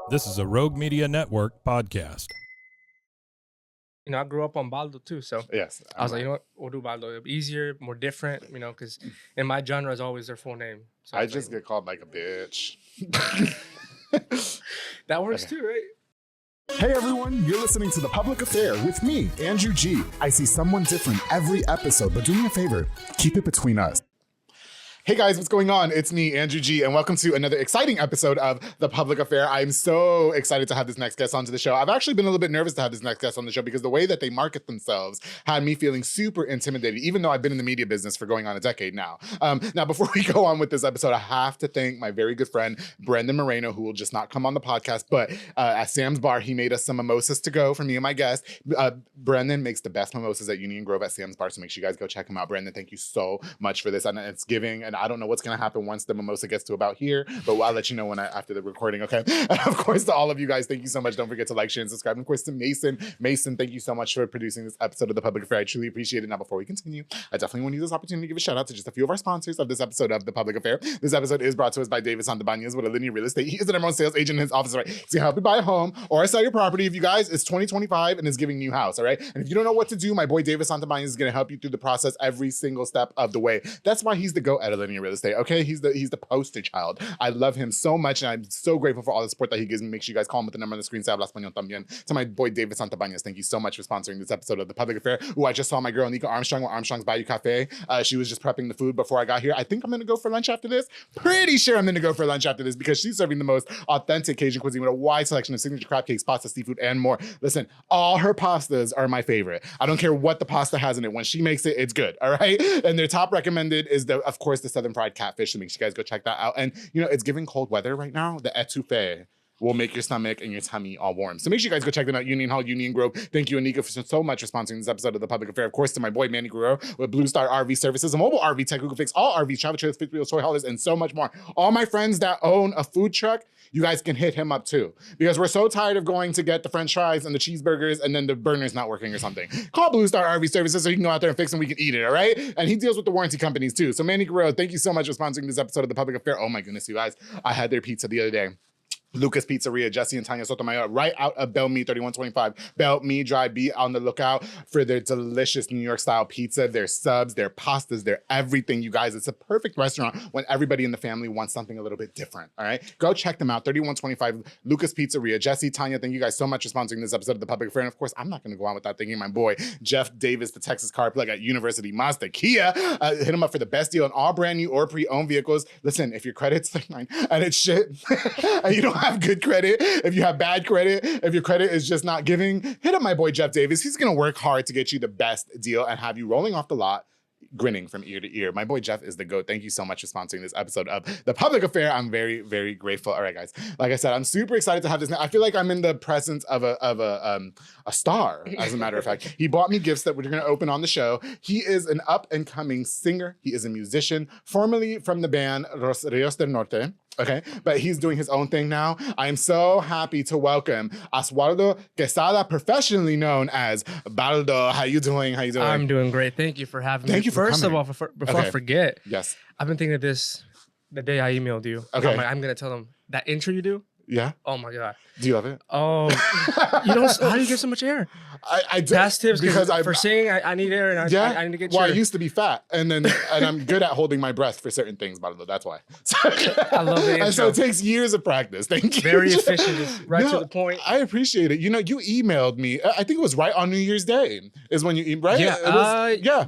This is a Rogue Media Network podcast. You know, I grew up on Baldo too, so yes, I was like, you know what, we'll do Baldo. It'll be easier, more different, you know, because in my genre is always their full name. So I just get called like a bitch. That works too, right? Hey everyone, you're listening to The Public Affair with me, Andrew G. I see someone different every episode, but do me a favor, keep it between us. Hey guys, what's going on? It's me, Andrew G, and welcome to another exciting episode of The Public Affair. I'm so excited to have this next guest onto the show. I've actually been a little bit nervous to have this next guest on the show because the way that they market themselves had me feeling super intimidated, even though I've been in the media business for going on a decade now. Now, before we go on with this episode, I have to thank my very good friend, Brendan Moreno, who will just not come on the podcast, but at Sam's Bar, he made us some mimosas to go for me and my guest. Brendan makes the best mimosas at Union Grove at Sam's Bar, so make sure you guys go check him out. Brendan, thank you so much for this. And it's giving, and I don't know what's going to happen once the mimosa gets to about here, but I'll let you know after the recording, okay? And of course, to all of you guys, thank you so much. Don't forget to like, share, and subscribe. And of course, to Mason. Mason, thank you so much for producing this episode of The Public Affair. I truly appreciate it. Now, before we continue, I definitely want to use this opportunity to give a shout out to just a few of our sponsors of this episode of The Public Affair. This episode is brought to us by David Santabanez with a linear real estate. He is the number one sales agent in his office, right? He's gonna help you buy a home or sell your property. If you guys, it's 2025 and is giving new house, all right? And if you don't know what to do, my boy David Santabanez is gonna help you through the process every single step of the way. That's why he's the GOAT at linear real estate, okay? He's the poster child. I love him so much, and I'm so grateful for all the support that he gives me. Make sure you guys call him with the number on the screen. Se habla español también. To my boy David Santabanez, thank you so much for sponsoring this episode of The Public Affair. Ooh, I just saw my girl Nika Armstrong with Armstrong's Bayou Cafe. She was just prepping the food before I got here. I think I'm gonna go for lunch after this. Pretty sure I'm gonna go for lunch after this because she's serving the most authentic Cajun cuisine with a wide selection of signature crab cakes, pasta, seafood, and more. Listen, all her pastas are my favorite. I don't care what the pasta has in it. When she makes it, it's good, all right? And their top recommended is, of course, the Southern Fried Catfish. So make sure you guys go check that out. And you know, it's giving cold weather right now. The etouffee will make your stomach and your tummy all warm. So make sure you guys go check them out. Union Hall, Union Grove. Thank you, Anika, for so much for sponsoring this episode of The Public Affair. Of course, to my boy, Manny Guerrero with Blue Star RV Services, a mobile RV tech who can fix all RVs, travel trailers, fifth wheels, toy haulers, and so much more. All my friends that own a food truck, you guys can hit him up too. Because we're so tired of going to get the French fries and the cheeseburgers and then the burner's not working or something. Call Blue Star RV Services so he can go out there and fix them. We can eat it, all right? And he deals with the warranty companies too. So Manny Guerrero, thank you so much for sponsoring this episode of The Public Affair. Oh my goodness, you guys. I had their pizza the other day. Lucas Pizzeria, Jesse and Tanya Sotomayor, right out of Bell Me 3125. Bell Me Drive. Be on the lookout for their delicious New York style pizza, their subs, their pastas, their everything, you guys. It's a perfect restaurant when everybody in the family wants something a little bit different, all right? Go check them out, 3125 Lucas Pizzeria. Jesse, Tanya, thank you guys so much for sponsoring this episode of The Public Affair. And of course, I'm not gonna go on without thanking my boy, Jeff Davis, the Texas car plug at University Mazda Kia. Hit him up for the best deal on all brand new or pre-owned vehicles. Listen, if your credit's like mine and it's shit and you don't have good credit, if you have bad credit, if your credit is just not giving, hit up my boy Jeff Davis. He's gonna work hard to get you the best deal and have you rolling off the lot grinning from ear to ear. My boy Jeff is the GOAT. Thank you so much for sponsoring this episode of The Public Affair. I'm very, very grateful. All right, guys. Like I said, I'm super excited to have this. I feel like I'm in the presence of a star, as a matter of fact. He bought me gifts that we're going to open on the show. He is an up-and-coming singer. He is a musician, formerly from the band Rios del Norte. Okay, but he's doing his own thing now. I am so happy to welcome Oswaldo Quesada, professionally known as Baldo. How you doing? How you doing? I'm doing great. Thank you for having me. Thank you for First coming. of all, before I forget, Yes. I've been thinking of this the day I emailed you. Okay. I'm gonna tell them that intro you do. Yeah? Oh my God. Do you love it? Oh, you don't. How do you get so much air? I do. Past tips because for singing, I need air, and I need to get. Well, I cheer. used to be fat, and I'm good at holding my breath for certain things, Baldo. That's why. I love the intro. And so it takes years of practice. Thank you. Very efficient, just right to the point. I appreciate it. You know, you emailed me. I think it was right on New Year's Day is when you right? Yeah. It was, yeah.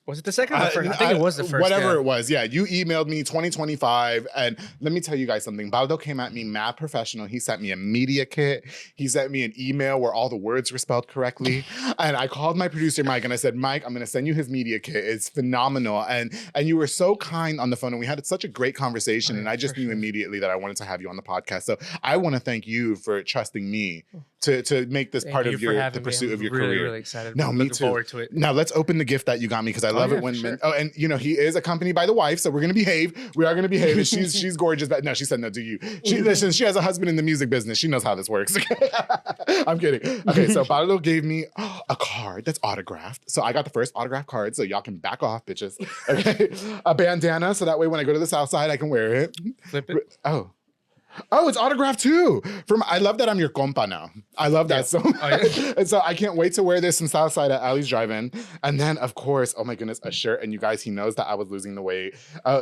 Was it the second or the first? I think it was the first. Whatever it was, yeah. You emailed me 2025, and let me tell you guys something. Baldo came at me mad professional. He sent me a media kit. He sent me an email where all the words were spelled correctly. And I called my producer, Mike, and I said, Mike, I'm going to send you his media kit. It's phenomenal. And you were so kind on the phone, and we had such a great conversation, and I just knew immediately that I wanted to have you on the podcast. So I want to thank you for trusting me to make this part of the pursuit of your career. I'm really excited. No, me looking too. forward to it. Now let's open the gift that you got me because I love it when sure. and you know he is accompanied by the wife, so we're gonna behave. We are gonna behave. And she's gorgeous. But no, she said no to you. Listen, she has a husband in the music business. She knows how this works. I'm kidding. Okay, so Baldo gave me a card that's autographed. So I got the first autographed card, so y'all can back off, bitches. Okay, a bandana, so that way when I go to the South Side, I can wear it. Flip it. Oh. Oh, it's autographed too. I love that I'm your compa now. I love that so much. Oh, yeah. And so I can't wait to wear this in Southside at Ali's Drive-In. And then, of course, oh my goodness, a shirt. And you guys, he knows that I was losing the weight.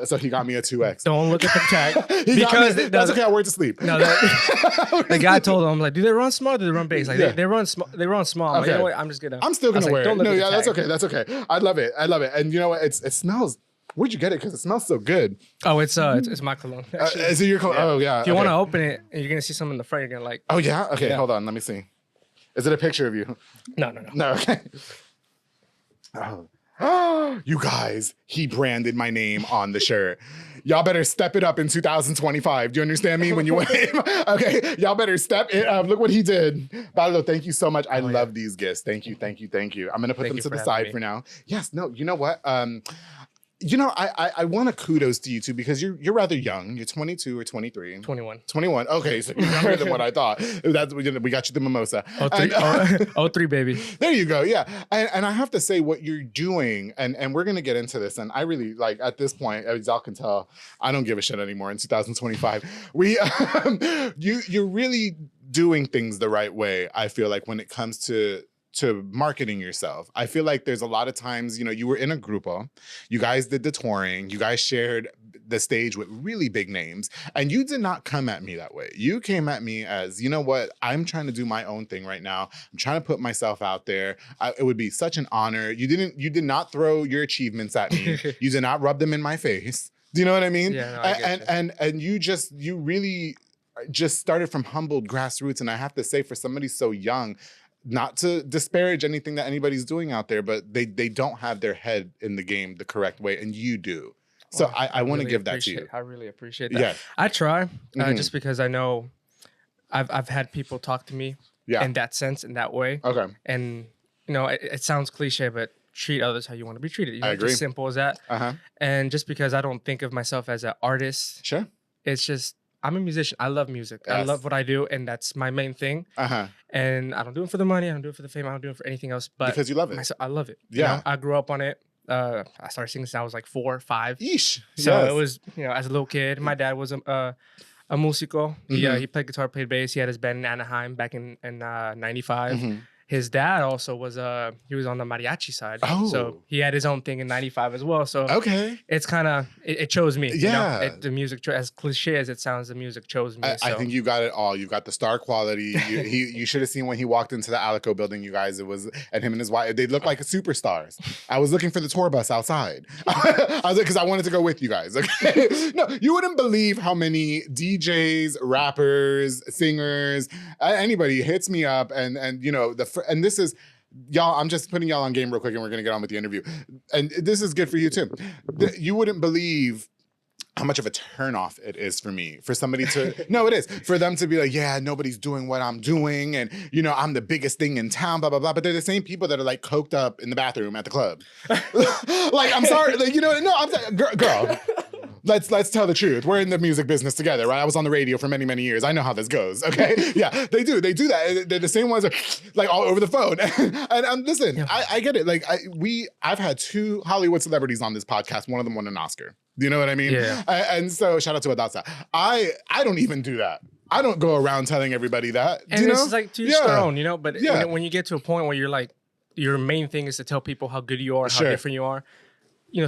So he got me a 2X. Don't look at the tag. That's okay, I wear it to sleep. No, the guy told him, like, do they run small or do they run base? Like, they run small. They run small. I'm like, you know what? I'm still going to wear it. No, yeah, that's okay. That's okay. I love it. And you know what? It smells. Where'd you get it? Because it smells so good. Oh, it's my cologne. Is it your cologne? Yeah. Oh, yeah. If you want to open it, and you're gonna see something in the front, you're gonna like. Oh yeah. Okay, hold on. Let me see. Is it a picture of you? No. No. Okay. Oh, you guys, he branded my name on the shirt. Y'all better step it up in 2025. Do you understand me? When you wave, okay, y'all better step it up. Look what he did. Baldo, thank you so much. I love these gifts. Thank you. I'm gonna put them to the side for now. Yes. No. You know what? I want to kudos to you too because you're rather young. You're 22 or 23. 21. 21. Okay, so you're younger than what I thought. We got you the mimosa. 03, baby. There you go. Yeah, and I have to say what you're doing, and we're gonna get into this. And I really like at this point, as y'all can tell, I don't give a shit anymore. In 2025, you're really doing things the right way. I feel like when it comes to marketing yourself. I feel like there's a lot of times, you were in a grupo, you guys did the touring, you guys shared the stage with really big names, and you did not come at me that way. You came at me as, you know what, I'm trying to do my own thing right now. I'm trying to put myself out there. It would be such an honor. You did not throw your achievements at me. You did not rub them in my face. Do you know what I mean? Yeah, no, I get and you really just started from humbled grassroots. And I have to say, for somebody so young, not to disparage anything that anybody's doing out there, but they don't have their head in the game the correct way, and you do. So I want to give that to you. I really appreciate that. Yeah. I try, just because I know I've had people talk to me in that sense, in that way. Okay. And, it sounds cliche, but treat others how you want to be treated. I agree. Just simple as that. And just because I don't think of myself as an artist, sure, it's just, I'm a musician. I love music. Yes. I love what I do, and that's my main thing. And I don't do it for the money. I don't do it for the fame. I don't do it for anything else. But because you love it. I love it. Yeah. I grew up on it. I started singing since I was like 4 or 5. Yeesh. So it was, as a little kid, my dad was a musico. He played guitar, played bass. He had his band in Anaheim back in 95. His dad also was he was on the mariachi side. Oh. So he had his own thing in 95 as well. So it's kind of, it chose me. Yeah. The music, as cliche as it sounds, the music chose me. I think you got it all. You got the star quality. You should have seen when he walked into the Alico building, you guys, and him and his wife, they looked like superstars. I was looking for the tour bus outside. Because I wanted to go with you guys. Okay? No, you wouldn't believe how many DJs, rappers, singers, anybody hits me up and and this is, y'all, I'm just putting y'all on game real quick and we're going to get on with the interview. And this is good for you too. You wouldn't believe how much of a turnoff it is for me, for somebody to, no, it is, for them to be like, yeah, nobody's doing what I'm doing. And, I'm the biggest thing in town, blah, blah, blah. But they're the same people that are like coked up in the bathroom at the club. Like, I'm sorry, like, girl. Let's tell the truth. We're in the music business together, right? I was on the radio for many, many years. I know how this goes, okay? Yeah, they do that. They're the same ones that are like all over the phone. And listen, yeah. I get it. Like I've had 2 Hollywood celebrities on this podcast. One of them won an Oscar. Do you know what I mean? Yeah. And so shout out to Adasa. I don't even do that. I don't go around telling everybody that. And do you know? It's like to each their own, But when you get to a point where you're like, your main thing is to tell people how good you are, how different you are.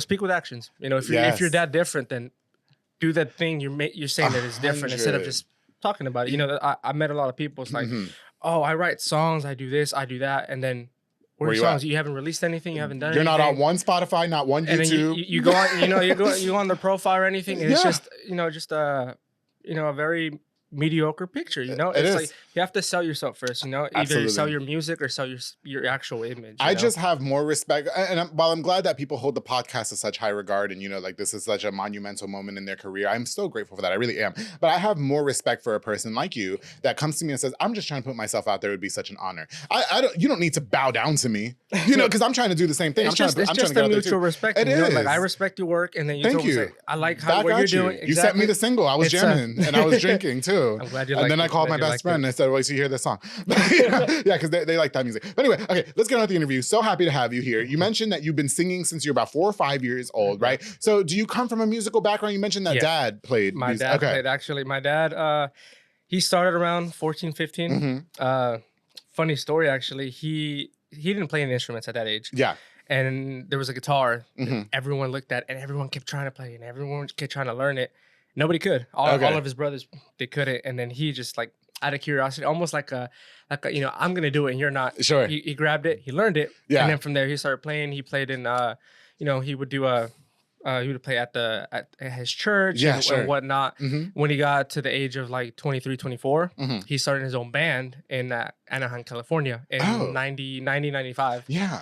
Speak with actions. If you're that different, then do that thing you're saying that is different instead of just talking about it. I met a lot of people. It's like, oh, I write songs, I do this, I do that, and then where are your songs? You haven't released anything, you haven't done anything. You're not on one Spotify, not one YouTube. And then you go on, you go on their profile or anything, and it's just a very mediocre picture, It's like you have to sell yourself first, either sell your music or sell your actual image. I just have more respect, and while I'm glad that people hold the podcast in such high regard, and like this is such a monumental moment in their career, I'm so grateful for that. I really am. But I have more respect for a person like you that comes to me and says, "I'm just trying to put myself out there. It would be such an honor." You don't need to bow down to me, because I'm trying to do the same thing. It's just a mutual respect. It is. Like I respect your work, and then you told me, I like what you're doing. You sent me the single. I was jamming and I was drinking too. too. I'm glad you And liked then it. I called my best friend and I said, well, you hear this song? Yeah, because they like that music. But anyway, okay, let's get on with the interview. So happy to have you here. You mentioned that you've been singing since you're about 4 or 5 years old, right? So do you come from a musical background? You mentioned that dad played My music. dad played, actually. My dad, he started around 14, 15. Funny story, actually. He didn't play any instruments at that age. Yeah. And there was a guitar that everyone looked at, and everyone kept trying to play, and everyone kept trying to learn it. Nobody could. All of his brothers, they couldn't. And then he just, like, out of curiosity, almost like a I'm gonna do it and you're not. Sure. He grabbed it, he learned it, and then from there he started playing. He played in, he would do he would play at his church and whatnot. When he got to the age of like 23, 24, he started his own band in Anaheim, California in 95. Yeah.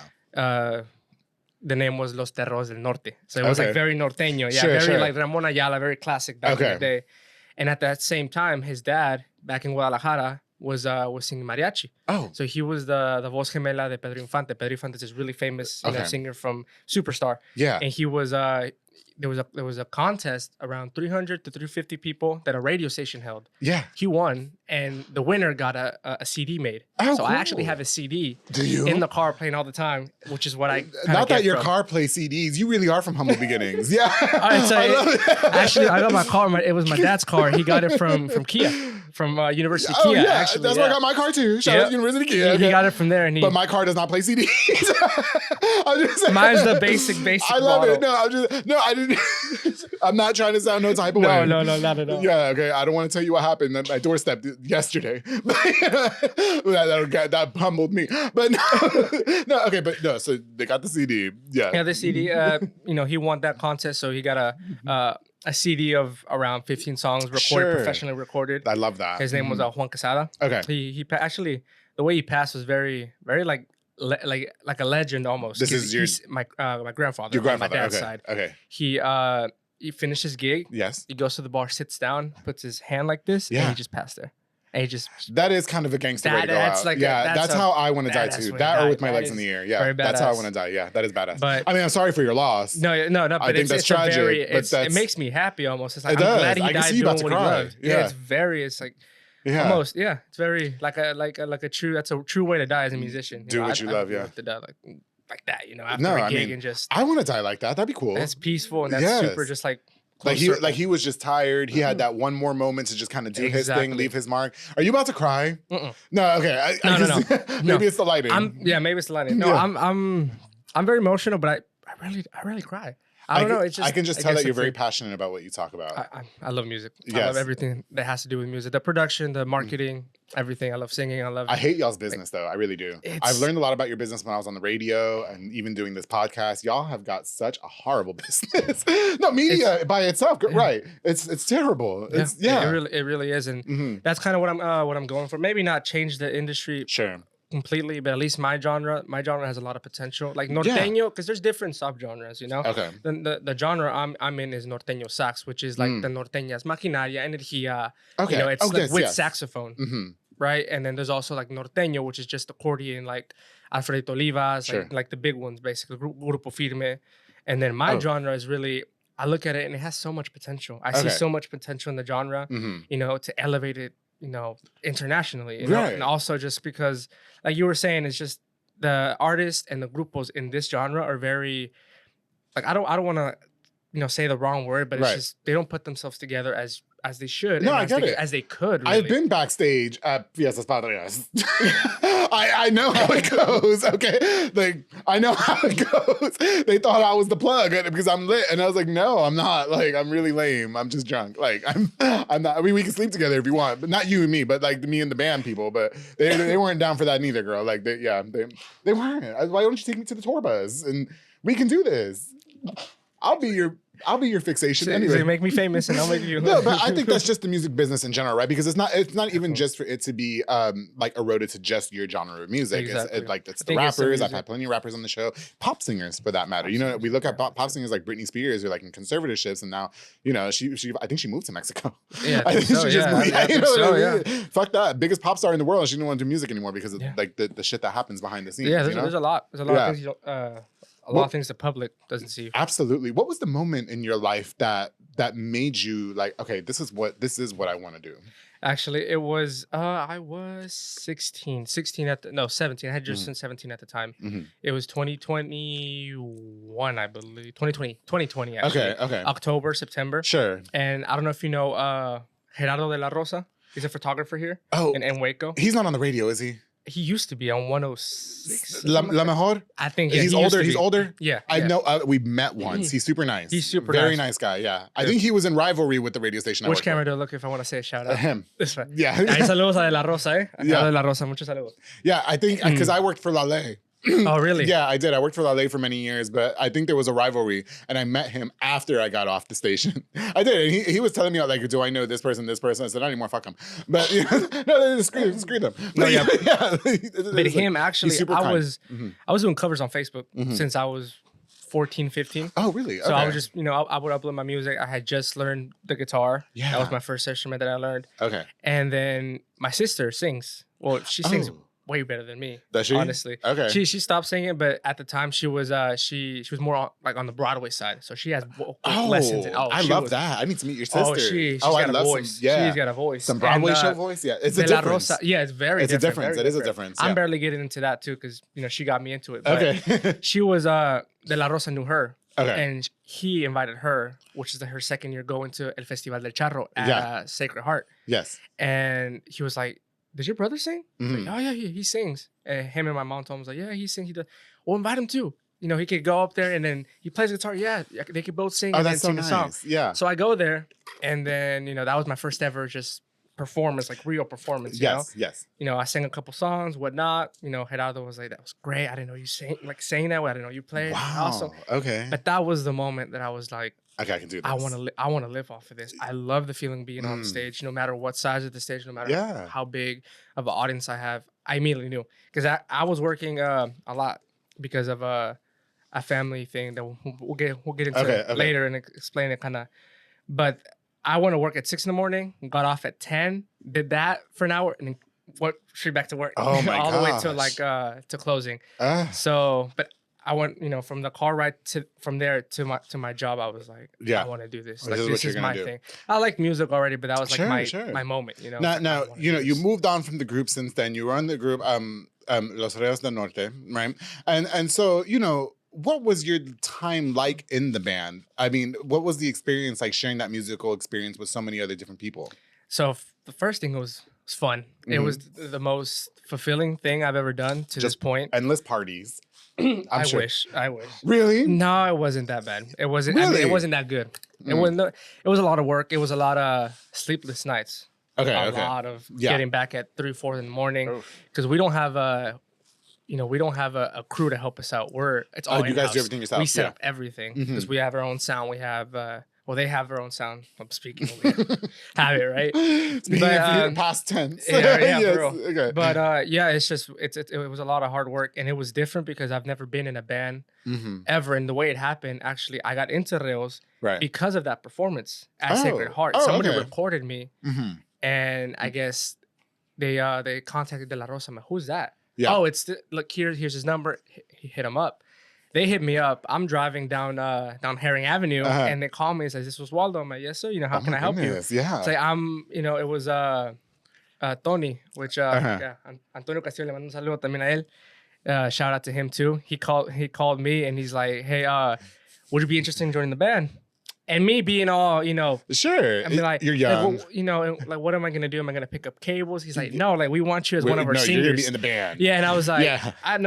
The name was Los Terros del Norte. So it was like very norteño. Yeah, very like Ramon Ayala, very classic back in the day. And at that same time, his dad, back in Guadalajara, was singing mariachi. Oh. So he was the voz gemela de Pedro Infante. Pedro Infante is this really famous singer from Superstar. Yeah. And he was there was a contest around 300 to 350 people that a radio station held. Yeah. He won, and the winner got a CD made. Oh, so cool. I actually have a CD in the car playing all the time, which is what I not that your car plays CDs. You really are from humble beginnings. Yeah. I love it. Actually, I got my car. It was my dad's car. He got it from Kia. From University Kia, yeah, actually. That's where I got my car too. Shout out to University Kia. He got it from there, but my car does not play CDs. I'm just saying. Mine's the basic. I love model. It. I didn't. I'm not trying to sound no type of way. No, not at all. Yeah, okay. I don't want to tell you what happened at my doorstep yesterday. that humbled me. But no. So they got the CD. Yeah, the CD. He won that contest, so he got a CD of around 15 songs recorded, professionally recorded. I love that. His name was Juan Quesada. Okay. He actually, the way he passed was very, very like a legend almost. This is my grandfather. Your grandfather. On my dad's side. Okay. He finished his gig. Yes. He goes to the bar, sits down, puts his hand like this, and he just passed there. And he just. That is kind of a gangster way to go out. Like that's how I want to die too. That or with my legs in the air. Yeah, that's how I want to die. Yeah, that is badass. But I mean, I'm sorry for your loss. No. But I think that's tragic. It makes me happy almost. It's like, I'm glad he died doing what he loved. Yeah, it's like. Yeah. Almost, yeah. It's very like a true. That's a true way to die as a musician. Do what you love, yeah. To die like that, after a gig and just. I want to die like that. That'd be cool. That's peaceful and that's super just like. He was just tired. He had that one more moment to just kind of do his thing, leave his mark. Are you about to cry? No, okay. No. Maybe it's the lighting. Maybe it's the lighting. No, I'm very emotional, but I really cry. I don't know. It's just I can just tell that you're very passionate about what you talk about. I love music. Yes. I love everything that has to do with music. The production, the marketing, everything. I love singing. I hate y'all's business though. I really do. I've learned a lot about your business when I was on the radio and even doing this podcast. Y'all have got such a horrible business. No, media by itself, right? It's terrible. It really is, and that's kind of what I'm going for. Maybe not change the industry. Sure. Completely, but at least my genre has a lot of potential. Like norteño, because there's different subgenres, Okay. The genre I'm in is norteño sax, which is like the norteñas, maquinaria, energía. Okay. It's with saxophone, right? And then there's also like norteño, which is just accordion, like Alfredo Olivas, like the big ones, basically grupo firme. And then my genre is really, I look at it and it has so much potential. I see so much potential in the genre, to elevate it. Internationally, right. And also just because, like you were saying, it's just the artists and the grupos in this genre are very, like I don't want to, say the wrong word, but it's just they don't put themselves together as they should. No, I get it. As they could. Really. I've been backstage at Fiestas Patrias. I know how it goes. Okay, like I know how it goes. They thought I was the plug because I'm lit, and I was like, no, I'm not. Like I'm really lame. I'm just drunk. Like I'm not. I mean, we can sleep together if you want, but not you and me. But like me and the band people. But they weren't down for that neither, girl. Like they weren't. Why don't you take me to the tour bus and we can do this? I'll be your fixation anyway. So make me famous and I'll make you. No, but I think that's just the music business in general, right? Because it's not even just for it to be like eroded to just your genre of music. Exactly. It's the rappers. I've had plenty of rappers on the show, pop singers for that matter. We look at pop singers like Britney Spears who are like in conservationships, and now she I think she moved to Mexico. Yeah, I think she just moved. Fuck that, biggest pop star in the world, and she didn't want to do music anymore because of like the shit that happens behind the scenes. Yeah, there's a lot. There's a lot of things you don't. A lot of things the public doesn't see. Absolutely. What was the moment in your life that made you like, okay, this is what I want to do? Actually, it was I was 16 at 17. I had just turned 17 at the time. It was 2021, I believe. 2020 actually. Okay. October, September. Sure. And I don't know if you know Gerardo de la Rosa. He's a photographer here in Waco. He's not on the radio, is he? He used to be on 106. La Mejor? I think he's older. He's older. Yeah, I know. We met once. He's super nice. He's super very nice guy. Yeah, I think he was in rivalry with the radio station. Which camera do I look if I want to say a shout out? Him. This one. Yeah. Ahí saludos a de la Rosa, de la Rosa, muchos saludos. Yeah, I think because I worked for Lale. Oh, really? Yeah, I did. I worked for Lale for many years, but I think there was a rivalry, and I met him after I got off the station. I did. And he was telling me, like, do I know this person, this person? I said, not anymore, fuck him. But, no, screw them. No, yeah. But like, him, actually, I was doing covers on Facebook since I was 14, 15. Oh, really? Okay. So I was just, I would upload my music. I had just learned the guitar. Yeah. That was my first instrument that I learned. Okay. And then my sister sings. Well, she sings way better than me. Does she? Honestly. Okay. She stopped singing, but at the time she was she was more on the Broadway side. So she has lessons. I love that. I need to meet your sister. Oh, she's got a voice. She's got a voice. Some Broadway show voice. Yeah, it's a difference. Yeah, it's very different. It's a difference. It is a difference. I'm barely getting into that too because she got me into it. But okay. She was De La Rosa knew her. Okay. And he invited her, which is her second year going to El Festival del Charro at Sacred Heart. Yes. And he was like, "Does your brother sing?" Mm-hmm. Like, "Oh yeah, he sings." And him and my mom told him, "Yeah, he sings. He does. Well, invite him too. He could go up there and then he plays guitar. Yeah, they could both sing and then sing a song." Yeah. So I go there, and then that was my first ever just performance, like real performance. Yes. I sang a couple songs, whatnot. Gerardo was like, "That was great. I didn't know you saying that. I didn't know you played. Wow. Awesome." Okay. But that was the moment that I was like, okay, I can do this. I want to live off of this. I love the feeling being on stage, no matter what size of the stage, no matter how big of an audience I have. I immediately knew because I was working a lot because of a family thing that we'll get into later and explain it kind of. But I went to work at 6 a.m, got off at 10, did that for an hour, and then went straight back to work. Oh my all the way to to closing. So, but I went, from the car ride from there to my job. I was like, I want to do this. Like, this is my thing. I like music already, but that was like my moment. Now you moved on from the group since then. You were on the group Los Reyes del Norte, right? And so what was your time like in the band? I mean, what was the experience like sharing that musical experience with so many other different people? So the first thing was fun. Mm-hmm. It was the most fulfilling thing I've ever done to this point. Endless parties. I wish. Really? No, it wasn't that bad. It wasn't. Really? I mean, it wasn't that good. It wasn't. It was a lot of work. It was a lot of sleepless nights. Okay. A lot of getting back at 3, 4 in the morning because we don't have a crew to help us out. It's all you guys do everything yourself. We set up everything because we have our own sound. We have they have their own sound. I'm speaking over here. Have it right. Speaking of past tense. Yeah, yes. bro. Okay. But it's just it was a lot of hard work and it was different because I've never been in a band ever. And the way it happened, actually, I got into Reos because of that performance at Sacred Heart. Somebody recorded me, and I guess they contacted De La Rosa. I'm like, who's that? Yeah. Oh, look here's his number. He hit him up. They hit me up. I'm driving down Herring Avenue, and they call me and says, "This was Waldo." I'm like, "Yes, sir. How can I help you?" Yeah. It's like it was Tony, which Antonio Castillo, le mando un saludo también a él. Shout out to him too. He called me and he's like, "Hey, would you be interested in joining the band?" And me being all, sure. I mean, like, you're young. Like, what am I gonna do? Am I gonna pick up cables? He's like, no, like, we want you as one of our singers. You're gonna be in the band. Yeah, and I was like, I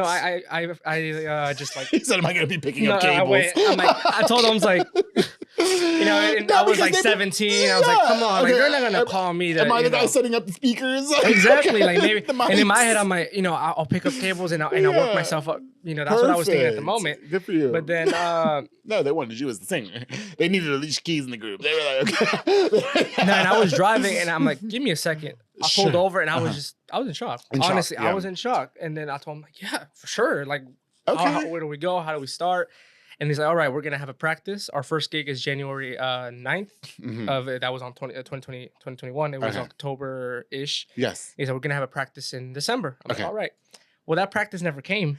just like. He said, am I gonna be picking up cables? I told him, I was like, and I was like 17. I was like, come on, like, they're not gonna call me. Am I the guy setting up the speakers? Exactly, like maybe. And in my head, I'm like, I'll pick up cables and I'll work myself up. That's what I was thinking at the moment. Good for you. But then, no, they wanted you as the singer. They needed at least keys in the group. They were like, okay. And I was driving and I'm like, give me a second. I pulled over and I was in shock. Honestly, I was in shock. And then I told him, like, yeah, for sure. Like, where do we go? How do we start? And he's like, all right, we're going to have a practice. Our first gig is January 9th. That was on 2021. It was October-ish. Yes. He said, we're going to have a practice in December. I'm like, all right. Well, that practice never came.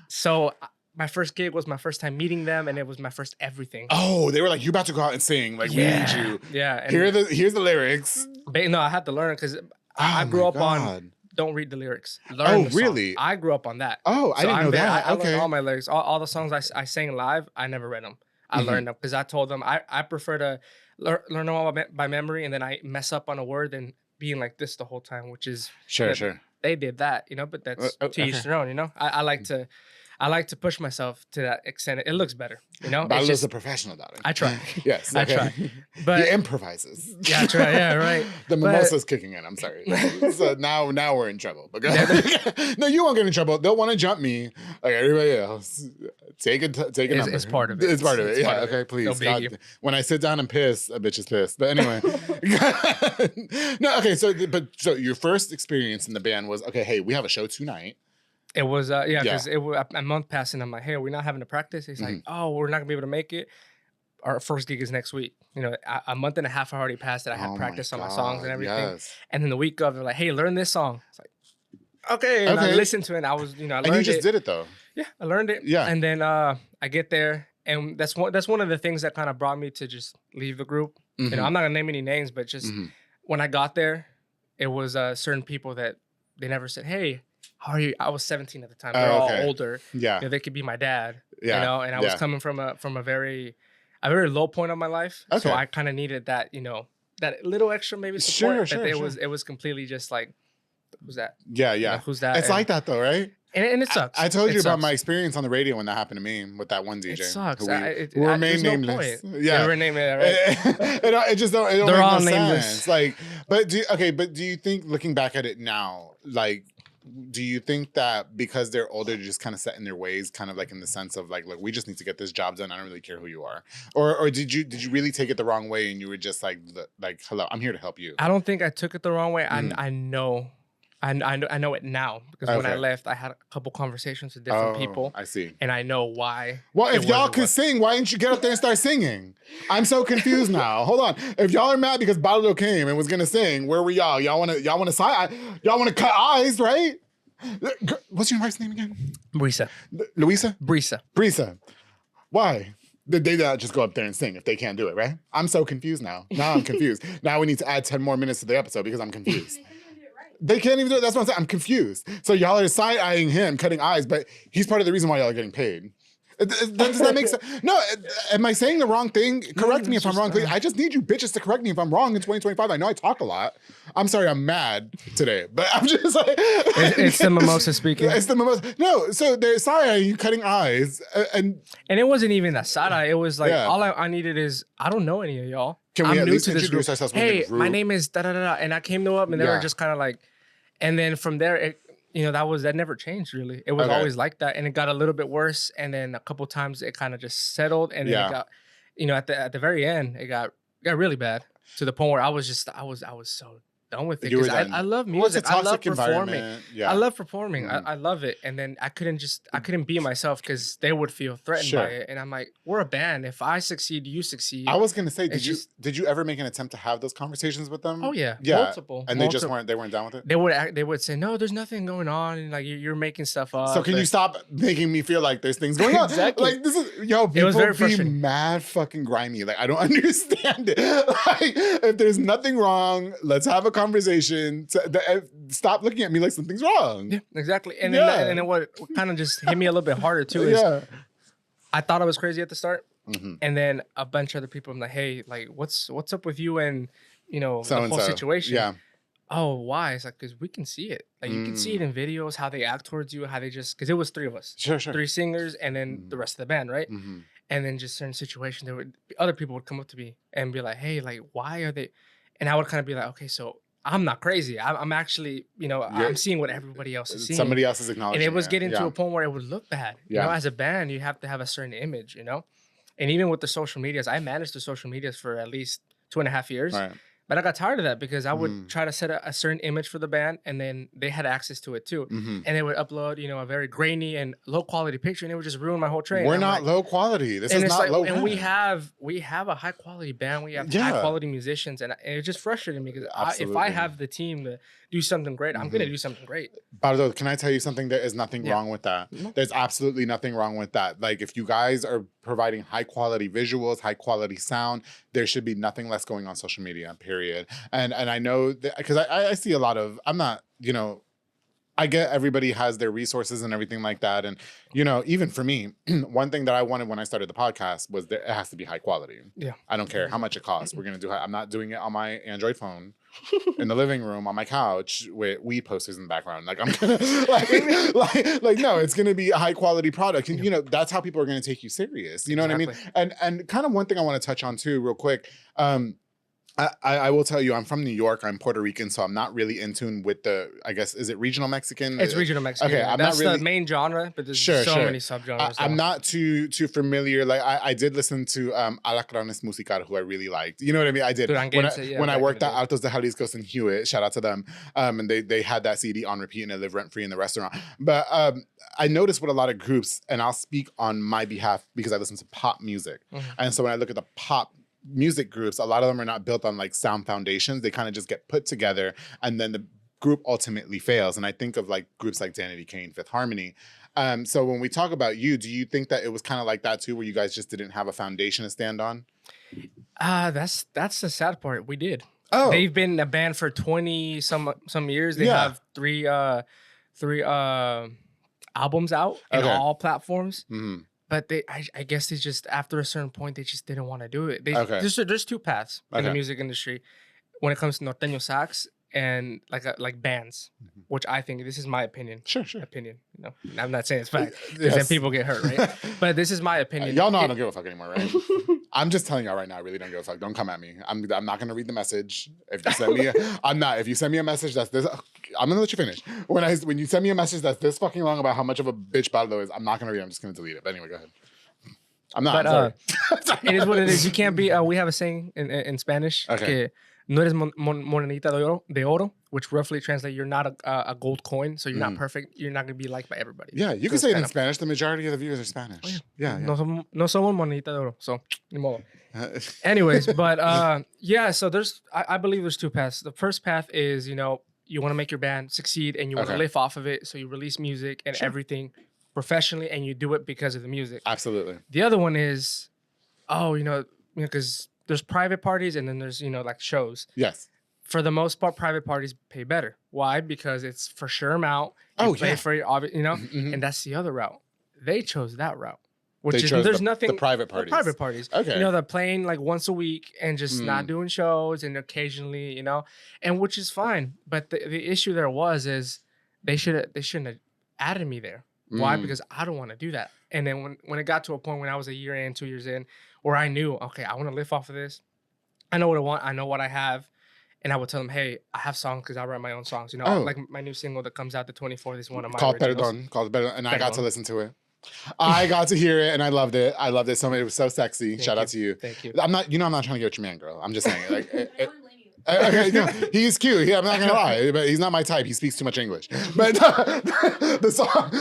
So my first gig was my first time meeting them, and it was my first everything. Oh, they were like, "You're about to go out and sing. Like, we need you. Yeah. And here's the lyrics. No, I had to learn because I grew up on don't read the lyrics. Learn the really? song. I grew up on that. Oh, I didn't know that. I learned all my lyrics. All the songs I sang live, I never read them. I learned them because I told them I prefer to learn them all by memory, and then I mess up on a word than being like this the whole time, which is sure. They did that, but that's to each their own, I like to push myself to that extent. It looks better, Baldo's a professional about it. I try. Yes, I try. But he improvises. Yeah, I try. Yeah, right. The mimosa's kicking in. I'm sorry. So now we're in trouble. No, you won't get in trouble. They'll want to jump me like everybody else. Take a number. It's part of it. It's part of it. Yeah. Okay. Please. God, when I sit down and piss, a bitch is pissed. But anyway. No. Okay. So your first experience in the band was okay. Hey, we have a show tonight. It was because it was a month passing. I'm like, hey, we're not having a practice. He's like, oh, we're not gonna be able to make it. Our first gig is next week. A month and a half already passed that I had practice on my songs and everything. Yes. And then the week of, they're like, hey, learn this song. It's like, okay. And I listened to it. And I was, I learned it. And you just did it though. Yeah, I learned it. Yeah. And then I get there, and that's one of the things that kind of brought me to just leave the group. I'm not gonna name any names, but just when I got there, it was certain people that they never said, hey, how are you? I was 17 at the time. They're all older. Yeah. They could be my dad. Yeah. And I was coming from a very low point of my life. Okay. So I kind of needed that, that little extra maybe support. Sure. It was completely just like, who's that? Yeah. Who's that? It's like that though, right? And it sucks. I told you about my experience on the radio when that happened to me with that one DJ. It sucks. Who remain nameless. No yeah, remain nameless. Right? it just don't. It don't They're make all no nameless. Sense. Like, but do you think looking back at it now, like? Do you think that because they're older, they're just kind of set in their ways, kind of like in the sense of like, look, we just need to get this job done. I don't really care who you are, or did you really take it the wrong way and you were just like, hello, I'm here to help you? I don't think I took it the wrong way. I know it now because when I left, I had a couple conversations with different people. I see, and I know why. Well, if y'all could sing, why didn't you get up there and start singing? I'm so confused now. Hold on. If y'all are mad because Baldo came and was gonna sing, where were y'all? Y'all want to cut eyes, right? What's your wife's name again? Brisa. Luisa? Brisa. Why? Did they not just go up there and sing if they can't do it, right? I'm so confused now. Now I'm confused. Now we need to add 10 more minutes to the episode because I'm confused. They can't even do it. That's what I'm saying. I'm confused. So y'all are side-eyeing him, cutting eyes, but he's part of the reason why y'all are getting paid. Does that make sense? No, am I saying the wrong thing? Correct me if I'm wrong, please. I just need you bitches to correct me if I'm wrong in 2025. I know I talk a lot. I'm sorry, I'm mad today, but I'm just like... It's the mimosa speaking. It's the mimosa. No, so they're side-eyeing, cutting eyes, and it wasn't even that side-eye. It was like, all I needed is, I don't know any of y'all. Can we at least introduce ourselves? Hey, my name is da-da-da-da, and I came to up, and they were just kind of like... And then from there, that never changed really. It was always like that, and it got a little bit worse. And then a couple times it kind of just settled, and then it got, at the very end, it got really bad to the point where I was so done with it because I love music. I love performing. Yeah. I love performing. I love it, and then I couldn't be myself because they would feel threatened by it. And I'm like, we're a band. If I succeed, you succeed. I was gonna say, did you ever make an attempt to have those conversations with them? Oh yeah, multiple. And they just weren't down with it. They would say, no, there's nothing going on, and like you're making stuff up. So can you stop making me feel like there's things going on? Exactly. Like this is people it was very frustrating. Mad fucking grimy. Like I don't understand it. Like if there's nothing wrong, let's have a conversation. Stop looking at me like something's wrong. Yeah, exactly. And then what kind of just hit me a little bit harder too is I thought I was crazy at the start, and then a bunch of other people. I'm like, hey, like what's up with you and the whole situation? Yeah. Oh, why? It's like because we can see it. Like you can see it in videos how they act towards you, how they just because it was 3 of us, sure, 3 singers, and then the rest of the band, right? And then just certain situations, other people would come up to me and be like, hey, like why are they? And I would kind of be like, okay, so. I'm not crazy. I'm actually, I'm seeing what everybody else is seeing. Somebody else is acknowledging. And it was getting to a point where it would look bad. As a band, you have to have a certain image, And even with the social medias, I managed the social medias for at least 2.5 years. Right. But I got tired of that because I would try to set a certain image for the band, and then they had access to it too. And they would upload, a very grainy and low quality picture, and it would just ruin my whole train. We're not low quality. This is not low. And we have a high quality band. We have high quality musicians, and it just frustrated me because if I have the team to do something great, I'm gonna do something great. Baldo, can I tell you something? There is nothing wrong with that. There's absolutely nothing wrong with that. Like if you guys are providing high quality visuals, high quality sound, there should be nothing less going on social media. Period. period. And I know that because I see a lot of, I'm not, you know, I get everybody has their resources and everything like that. And, you know, even for me, one thing that I wanted when I started the podcast was that it has to be high quality. Yeah. I don't care how much it costs. We're going to do I'm not doing it on my Android phone in the living room on my couch with weed posters in the background. Like I'm going to like, no, it's going to be a high quality product. And, you know, that's how people are going to take you serious. You know what I mean? And kind of one thing I want to touch on too, real quick. I will tell you, I'm from New York. I'm Puerto Rican, so I'm not really in tune with the, I guess, is it regional Mexican? It's regional Mexican. Okay, that's the main genre, but there's so many subgenres. I'm not too familiar. Like I did listen to Alacranes Musical, who I really liked. You know what I mean? I did. When I worked at Altos de Jalisco in Hewitt, shout out to them. And they had that CD on repeat and it lived rent free in the restaurant. But I noticed with a lot of groups, and I'll speak on my behalf because I listen to pop music. And so when I look at the pop music groups, a lot of them are not built on like sound foundations. They kind of just get put together and then the group ultimately fails. And I think of like groups like Danity Kane, Fifth Harmony. So when we talk about you, do you think that it was kind of like that too, where you guys just didn't have a foundation to stand on? That's the sad part. We did. Oh, they've been a band for 20 some years. They have three albums out in all platforms. But I guess they just, after a certain point, they just didn't want to do it. There's two paths in the music industry when it comes to norteño sax and like bands, which I think, this is my opinion. Sure. Opinion. You know, I'm not saying it's fact because then people get hurt, right? But this is my opinion. Y'all know I don't give a fuck anymore, right? I'm just telling y'all right now, I really don't give a fuck. Don't come at me. I'm not gonna read the message. If you send me, If you send me a message that's this, I'm gonna let you finish. When you send me a message that's this fucking long about how much of a bitch Baldo is, I'm not gonna read it. I'm just gonna delete it. But anyway, go ahead. I'm not. I'm sorry. It is what it is. You can't be. We have a saying in Spanish. Okay. Que no eres monedita de oro, which roughly translates, you're not a gold coin, so you're not perfect. You're not gonna be liked by everybody. Yeah, you can say it in Spanish. The majority of the viewers are Spanish. Oh, yeah. No somos monedita de oro. So, ni modo. Anyways, but so I believe there's two paths. The first path is, you know, you want to make your band succeed and you want to live off of it, so you release music and everything professionally, and you do it because of the music. Absolutely. The other one is, because there's private parties and then there's, like shows. Yes. For the most part, private parties pay better. Why? Because it's for sure amount. You pay for it, and that's the other route. They chose that route. There's nothing. The private parties. The private parties. Okay. They're playing like once a week and just not doing shows and occasionally, and which is fine. But the issue there is they shouldn't have added me there. Why? Because I don't want to do that. And then when it got to a point when I was a year in, 2 years in, where I knew, okay, I want to live off of this. I know what I want. I know what I have. And I would tell them, hey, I have songs because I write my own songs. Like my new single that comes out the 24th is one of my originals. Called Perdón. And I got to listen to it. I got to hear it and I loved it. I loved it so much. It was so sexy. Shout out to you. Thank you. I'm not trying to get your man, girl. I'm just saying it. Okay, no, he's cute. I'm not gonna lie, but he's not my type. He speaks too much English. But the song,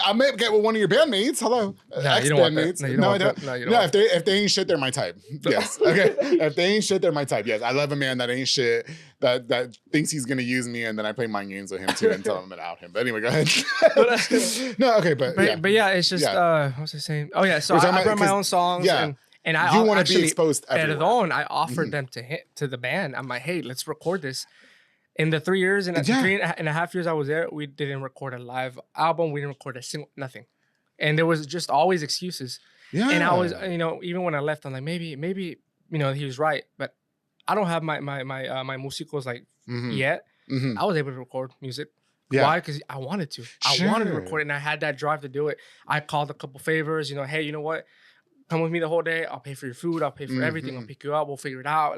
I may get with one of your bandmates. Hello, ex-bandmates. No, I don't. No, if they ain't shit, they're my type. Yes. Okay. If they ain't shit, they're my type. Yes. I love a man that ain't shit, that thinks he's gonna use me, and then I play mind games with him too and tell him I'm gonna out him. But anyway, go ahead. No, okay, but it's just what was I saying? Oh yeah, so I write my own songs. Yeah. And I want to be exposed everywhere. I offered them to the band. I'm like, hey, let's record this. In the 3 years and 3.5 years I was there, we didn't record a live album. We didn't record a single, nothing. And there was just always excuses. Yeah. And I was, even when I left, I'm like, maybe, he was right. But I don't have my musicals yet. Mm-hmm. I was able to record music. Yeah. Why? Because I wanted to. Sure. I wanted to record it, and I had that drive to do it. I called a couple favors. Hey, you know what? Come with me the whole day. I'll pay for your food. I'll pay for everything. I'll pick you up. We'll figure it out.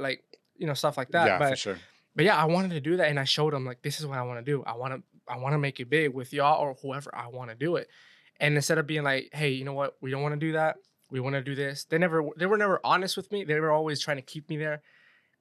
Stuff like that. Yeah, for sure. But yeah, I wanted to do that, and I showed them this is what I want to do. I want to make it big with y'all or whoever. I want to do it. And instead of being like, hey, you know what? We don't want to do that. We want to do this. They were never honest with me. They were always trying to keep me there.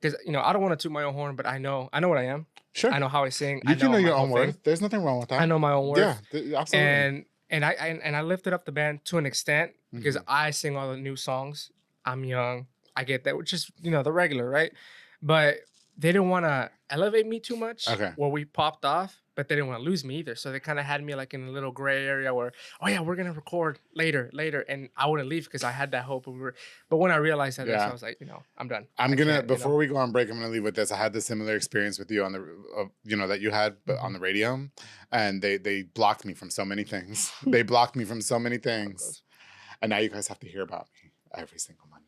Because I don't want to toot my own horn, but I know what I am. Sure. I know how I sing. You can know your own worth. There's nothing wrong with that. I know my own worth. Yeah, absolutely. And I lifted up the band to an extent because I sing all the new songs. I'm young. I get that, which is, the regular, right? But they didn't want to elevate me too much. Okay. Where we popped off, but they didn't want to lose me either. So they kind of had me like in a little gray area where, oh yeah, we're gonna record later, and I wouldn't leave because I had that hope. But when I realized that, I was like, I'm done. Before we go on break, I'm gonna leave with this. I had the similar experience with you on the, that you had, but on the radio, and they blocked me from so many things. They blocked me from so many things, and now you guys have to hear about me every single Monday.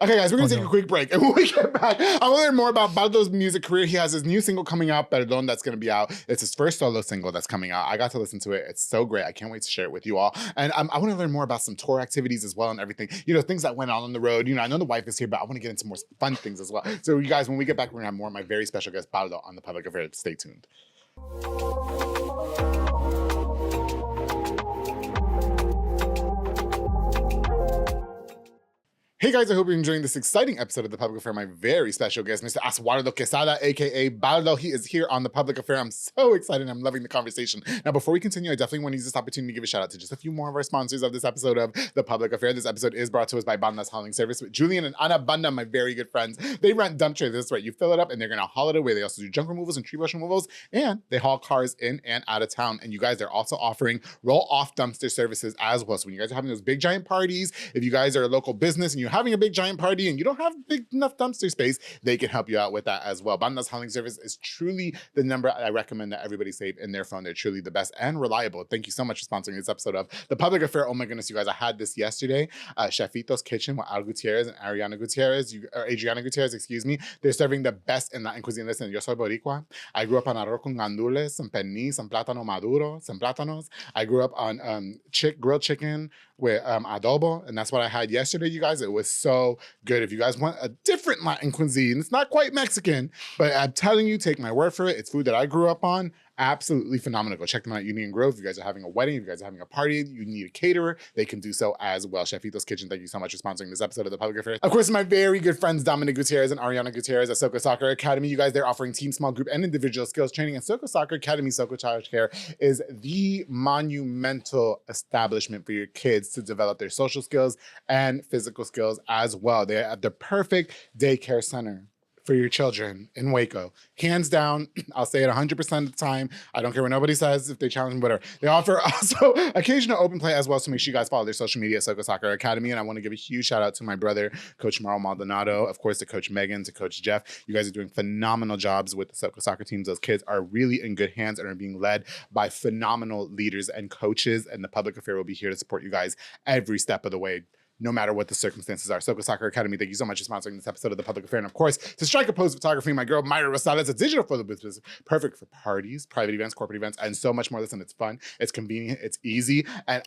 Okay, guys, we're going to take a quick break. And when we get back, I want to learn more about Baldo's music career. He has his new single coming out, Perdón, that's going to be out. It's his first solo single that's coming out. I got to listen to it. It's so great. I can't wait to share it with you all. And I want to learn more about some tour activities as well and everything. Things that went on the road. I know the wife is here, but I want to get into more fun things as well. So you guys, when we get back, we're going to have more of my very special guest, Baldo, on The Public Affair. Stay tuned. Hey guys, I hope you're enjoying this exciting episode of The Public Affair. My very special guest, Mr. Eduardo Quesada, aka Baldo. He is here on The Public Affair. I'm so excited. I'm loving the conversation. Now, before we continue, I definitely want to use this opportunity to give a shout out to just a few more of our sponsors of this episode of The Public Affair. This episode is brought to us by Banda's Hauling Service with Julian and Ana Banda, my very good friends. They rent dump trailers. That's right. You fill it up and they're going to haul it away. They also do junk removals and tree brush removals, and they haul cars in and out of town. And you guys, they're also offering roll-off dumpster services as well. So when you guys are having those big giant parties, if you guys are a local business and you're having a big giant party and you don't have big enough dumpster space, they can help you out with that as well. Banda's Hauling Service is truly the number I recommend that everybody save in their phone. They're truly the best and reliable. Thank you so much for sponsoring this episode of The Public Affair. Oh my goodness, you guys, I had this yesterday. Chefito's Kitchen with Al Gutierrez and Adriana Gutierrez, excuse me. They're serving the best in Latin cuisine. Listen, yo soy boricua. I grew up on arroz con gandules, some pernil, some plátano maduro, some plátanos. I grew up on grilled chicken with adobo, and that's what I had yesterday, you guys. It was so good. If you guys want a different Latin cuisine, it's not quite Mexican, but I'm telling you, take my word for it. It's food that I grew up on. Absolutely phenomenal. Go check them out at Union Grove. If you guys are having a wedding, if you guys are having a party, you need a caterer, they can do so as well. Chefito's Kitchen, thank you so much for sponsoring this episode of The Public Affair. Of course, my very good friends, Dominic Gutierrez and Ariana Gutierrez at Soko Soccer Academy. You guys, they're offering team, small group, and individual skills training. And Soko Soccer Academy, Soko Child Care is the monumental establishment for your kids to develop their social skills and physical skills as well. They're at the perfect daycare center for your children in Waco. Hands down, I'll say it 100% of the time. I don't care what nobody says, if they challenge me, whatever. They offer also occasional open play as well, so make sure you guys follow their social media at Soko Soccer Academy. And I want to give a huge shout out to my brother, Coach Mauro Maldonado, of course, to Coach Megan, to Coach Jeff. You guys are doing phenomenal jobs with the Soko Soccer teams. Those kids are really in good hands and are being led by phenomenal leaders and coaches, and The Public Affair will be here to support you guys every step of the way, no matter what the circumstances are. Soko Soccer Academy, thank you so much for sponsoring this episode of The Public Affair. And of course, to Strike a Pose Photography, my girl, Myra Rosales, it's a digital photo business, perfect for parties, private events, corporate events, and so much more. Listen, it's fun, it's convenient, it's easy, and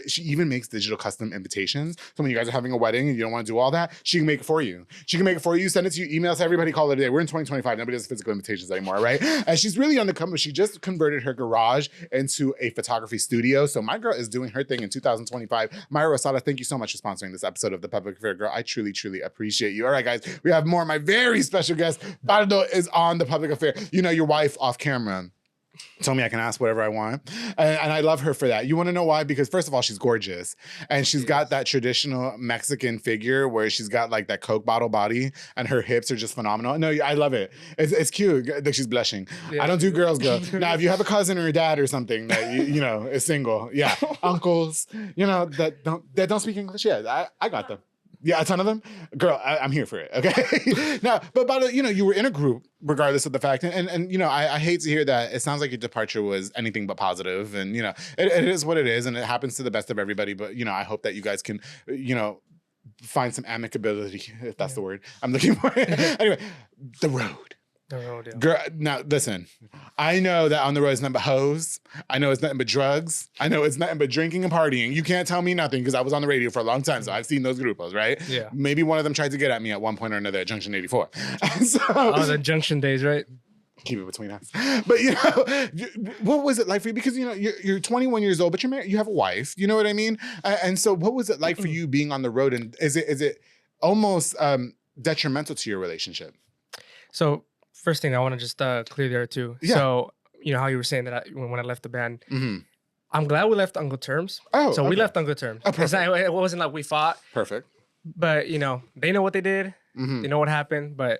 she even makes digital custom invitations. So when you guys are having a wedding and you don't want to do all that, she can make it for you. She can make it for you, send it to you, email to everybody, call it a day. We're in 2025, nobody does physical invitations anymore, right? And she's really on the come. She just converted her garage into a photography studio. So my girl is doing her thing in 2025. Myra Rosales, thank you so much for sponsoring this episode of The Public Affair, girl. I truly, truly appreciate you. All right, guys, we have more. My very special guest, Baldo, is on The Public Affair. You know, your wife off camera told me I can ask whatever I want. And I love her for that. You want to know why? Because first of all, she's gorgeous. And she's got that traditional Mexican figure where she's got like that Coke bottle body and her hips are just phenomenal. No, I love it. It's cute that she's blushing. Yeah. I don't do girls go. Now, if you have a cousin or a dad or something that, you know, is single, yeah, uncles, you know, that don't speak English, yeah, I got them. Yeah, a ton of them. Girl, I'm here for it, okay? Now, but Baldo, you know, you were in a group regardless of the fact. And you know, I hate to hear that. It sounds like your departure was anything but positive. And, you know, it is what it is. And it happens to the best of everybody. But, you know, I hope that you guys can, you know, find some amicability, if that's the word I'm looking for. Anyway, the road. Girl, now listen, I know that on the road is nothing but hoes. I know it's nothing but drugs. I know it's nothing but drinking and partying. You can't tell me nothing because I was on the radio for a long time, so I've seen those grupos, right? Yeah. Maybe one of them tried to get at me at one point or another at Junction 84. So, the Junction days, right? Keep it between us. But, you know, what was it like for you? Because, you know, you're 21 years old, but you're married, you have a wife. You know what I mean? And so what was it like for you being on the road? And is it almost detrimental to your relationship? So, first thing I want to just clear there too. Yeah. So, you know how you were saying that when I left the band, I'm glad we left on good terms. Oh, so we left on good terms. Oh, it wasn't like we fought. Perfect. But, you know, they know what they did. They know what happened. But,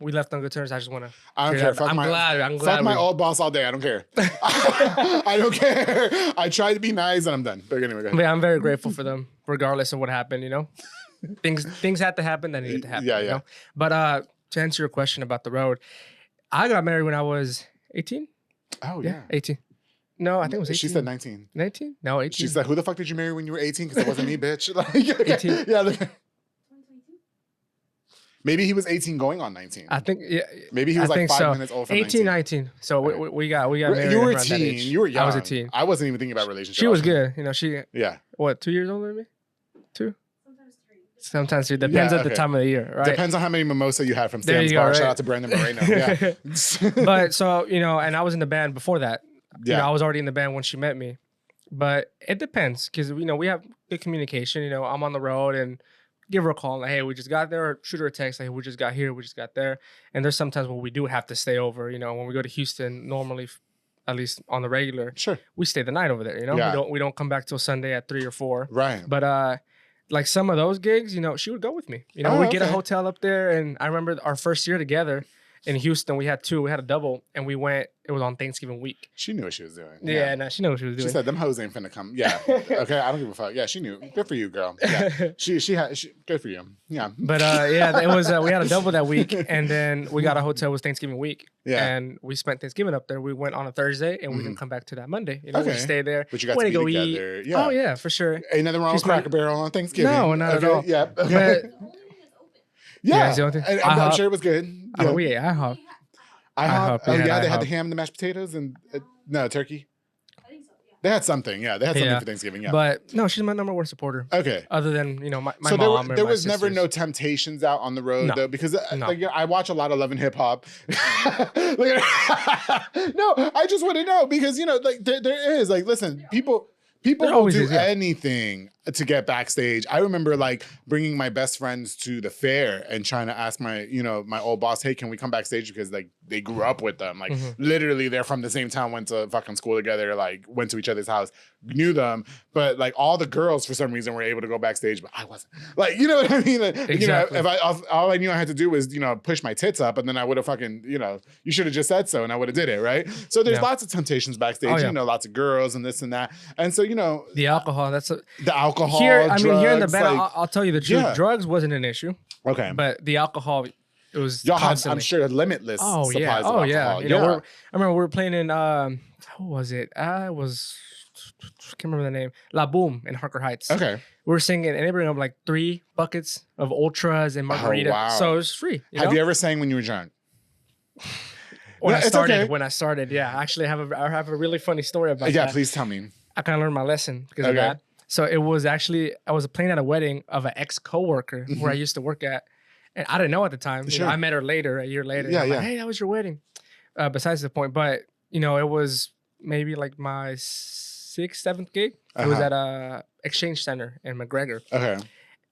we left on good terms. I just want to. I don't care. I'm glad. Fuck my old boss all day. I don't care. I don't care. I tried to be nice and I'm done. But anyway, go ahead. But I'm very grateful for them, regardless of what happened. Things had to happen that needed to happen. Yeah, you yeah. know? But to answer your question about the road, I got married when I was 18. Oh yeah, 18. No, I think it was 18. She said 19. 19? No, 18. She said, "Who the fuck did you marry when you were 18?" Because it wasn't me, bitch. Like, 18. Yeah. Maybe he was 18 going on 19. I think, yeah. Maybe he was like 5 minutes old from 18, 19. 19. So we got married. You were a around that teen. age. You were young. I was a teen. I wasn't even thinking about relationships. She was good. She, Yeah. what, 2 years older than me? 2? Sometimes 3. Depends Yeah, at the okay. time of the year, right? Depends on how many mimosa you had from There Sam's you go, Bar. right? Shout out to Brandon right now. Yeah. But so, and I was in the band before that. Yeah. I was already in the band when she met me. But it depends because, we have good communication. I'm on the road and give her a call. Like, hey, we just got there. Or shoot her a text. Like, hey, we just got here. We just got there. And there's sometimes when we do have to stay over. When we go to Houston, normally, at least on the regular, Sure. we stay the night over there. Yeah. We don't come back till Sunday at 3 or 4. Right. But like some of those gigs, she would go with me. We'd get a hotel up there. And I remember our first year together in Houston, we had 2. We had a double, and we went. It was on Thanksgiving week. She knew what she was doing. Yeah, no, she knew what she was doing. She said, "Them hoes ain't finna come." Yeah. Okay, I don't give a fuck. Yeah, she knew. Good for you, girl. Yeah. She good for you. Yeah. But it was we had a double that week, and then we got a hotel. It was Thanksgiving week. Yeah. And we spent Thanksgiving up there. We went on a Thursday, and we didn't come back to that Monday. We Okay. stayed there. But you got went to be go together. eat. Yeah. Oh yeah, for sure. Ain't nothing wrong with Cracker Barrel on Thanksgiving. No, not at all. Yeah. Okay. But Yeah. it's the only thing. And I'm IHOP. sure it was good. I mean, we ate IHOP. IHOP. Oh we had yeah, they had IHOP. the ham, the mashed potatoes, and no turkey. They had something. Yeah, they had something for Thanksgiving. Yeah. But no, she's my number one supporter. Okay. Other than my So mom. there or was my never sisters. no temptations out on the road No. though, because No. I watch a lot of Love and Hip Hop. No, I just want to know because there is listen, people There will always do is, yeah. anything to get backstage. I remember bringing my best friends to the fair and trying to ask my my old boss, hey, can we come backstage because they grew up with them, literally they're from the same town, went to fucking school together, went to each other's house, knew them, but all the girls for some reason were able to go backstage, but I wasn't. You know what I mean? Exactly. If all I knew I had to do was push my tits up, and then I would have fucking you should have just said so, and I would have did it, right? So there's lots of temptations backstage. Oh, yeah. Lots of girls and this and that, and so the alcohol. That's the alcohol. here. Drugs, Here in the band, I'll tell you the truth. Yeah. Drugs wasn't an issue, okay, but the alcohol, it was y'all have, constantly. I'm sure, limitless supplies of alcohol. I remember we were playing in who was it? I can't remember the name. La Boom in Harker Heights. Okay. We were singing, and they bring up 3 buckets of ultras and margarita. wow. So it was free. Have you ever sang when you were drunk? When No, I started, yeah. Actually, I have a really funny story about that. Yeah, please tell me. I kind of learned my lesson because of Okay. that. So it was actually, I was playing at a wedding of an ex-coworker where I used to work at. And I didn't know at the time. Sure. I met her later, a year later. Yeah, I'm yeah. like, hey, that was your wedding. Besides the point. But, it was maybe my 6th, 7th gig. It was at a exchange center in McGregor. Okay.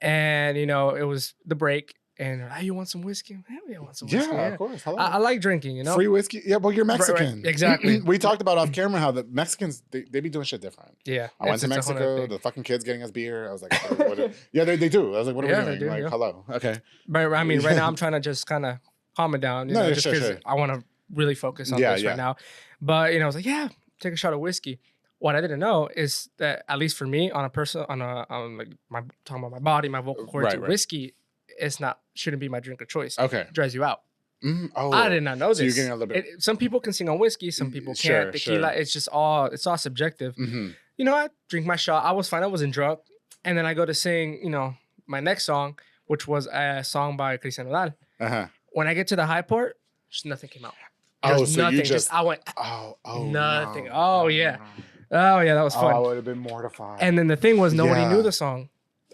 And, it was the break. And, hey, you want some whiskey? Hell yeah, I want some whiskey. Yeah, of course. Hello. I like drinking, Free whiskey. Yeah, well, you're Mexican. Right, exactly. We talked about off camera how the Mexicans, they be doing shit different. Yeah. I went to it's a whole nother Mexico, thing. the fucking kids getting us beer. I was like, yeah, they do. I was like, what are Yeah, we they doing? do, yeah. Hello. Okay. But I mean, right now I'm trying to just kind of calm it down, No, just sure, because sure. I want to really focus on Yeah, this yeah. right now. But I was like, yeah, take a shot of whiskey. What I didn't know is that at least for me, on talking about my body, my vocal cords, Right. whiskey, shouldn't be my drink of choice. Okay. It drives you out. Oh, I did not know this. So you're getting a little bit. Some people can sing on whiskey, some people Sure, can't. Tequila, sure. it's all subjective. Mm-hmm. I drink my shot. I was fine. I wasn't drunk. And then I go to sing, my next song, which was a song by Cristian Nodal. Uh-huh. When I get to the high part, just nothing came out. Oh, There's so nothing. you just. I went, Oh, nothing. No. Oh, yeah. Oh, yeah, that was fun. I would have been mortified. And then the thing was, nobody Yeah. knew the song.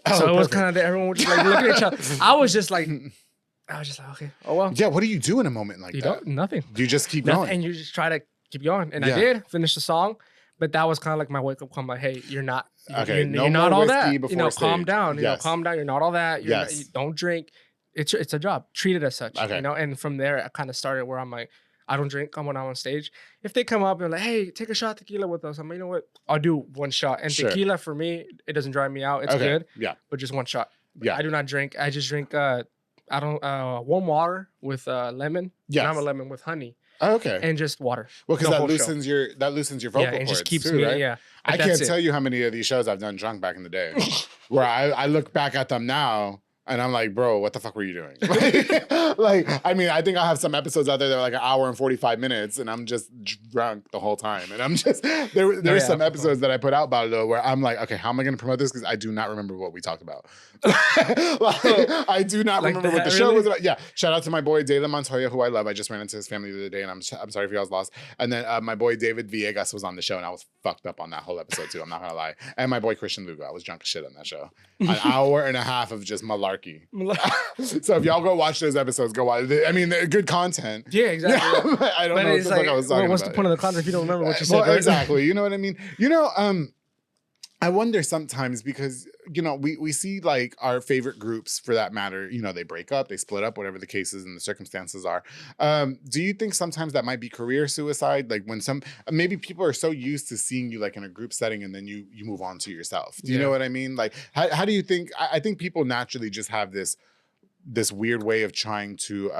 Oh, So it was perfect. kind of that everyone was just looking at each other. I was just like, okay, oh well. Yeah, what do you do in a moment like You that? don't, nothing. Do you just keep Nothing. going? And you just try to keep going. And Yeah. I did finish the song, but that was kind of like my wake up call. Like, hey, you're not, Okay, no you're not more all whiskey that. before Calm stage. down. Yes. Calm down. You're not all that. You're not, Yes. you don't drink. It's a job. Treat it as such. Okay. And from there, I kind of started where I'm like, I don't drink. I'm when I'm on stage. If they come up and like, hey, take a shot of tequila with us, I'm like, you know what? I'll do one shot. And Sure. tequila for me, it doesn't drive me out. It's Okay. good, Yeah. but just one shot. Yeah. I do not drink. I just drink I don't warm water with lemon. Yes. Not a lemon, with honey. Oh, okay. And just water. Well, because that loosens your vocal cords. Yeah, it just keeps too, me. right? Yeah. I can't tell you how many of these shows I've done drunk back in the day, where I look back at them now. And I'm like, bro, what the fuck were you doing? Like, I mean, I think I have some episodes out there that are like an hour and 45 minutes, and I'm just drunk the whole time. And I'm just, there's some episodes that I put out, Baldo, where I'm like, okay, how am I going to promote this? Because I do not remember what we talked about. Like, I do not remember what the show was about. Yeah, shout out to my boy, De La Montoya, who I love. I just ran into his family the other day, and I'm sorry if y'all's lost. And then my boy, David Villegas, was on the show, and I was fucked up on that whole episode, too. I'm not going to lie. And my boy, Christian Lugo. I was drunk as shit on that show. An hour and a half of just malarkey. So if y'all go watch those episodes, go watch. I mean, they're good content. Yeah, exactly. Yeah, I don't know what the fuck I was talking what's about. the point of the content if you don't remember what you said? Right? Exactly. You know what I mean? You know, I wonder sometimes because, you know, we see like our favorite groups for that matter, you know, they break up, they split up, whatever the cases and the circumstances are. Do you think sometimes that might be career suicide? Like when maybe people are so used to seeing you like in a group setting and then you move on to yourself. Do you know what I mean? Like, how do you think, I think people naturally just have this weird way of trying to,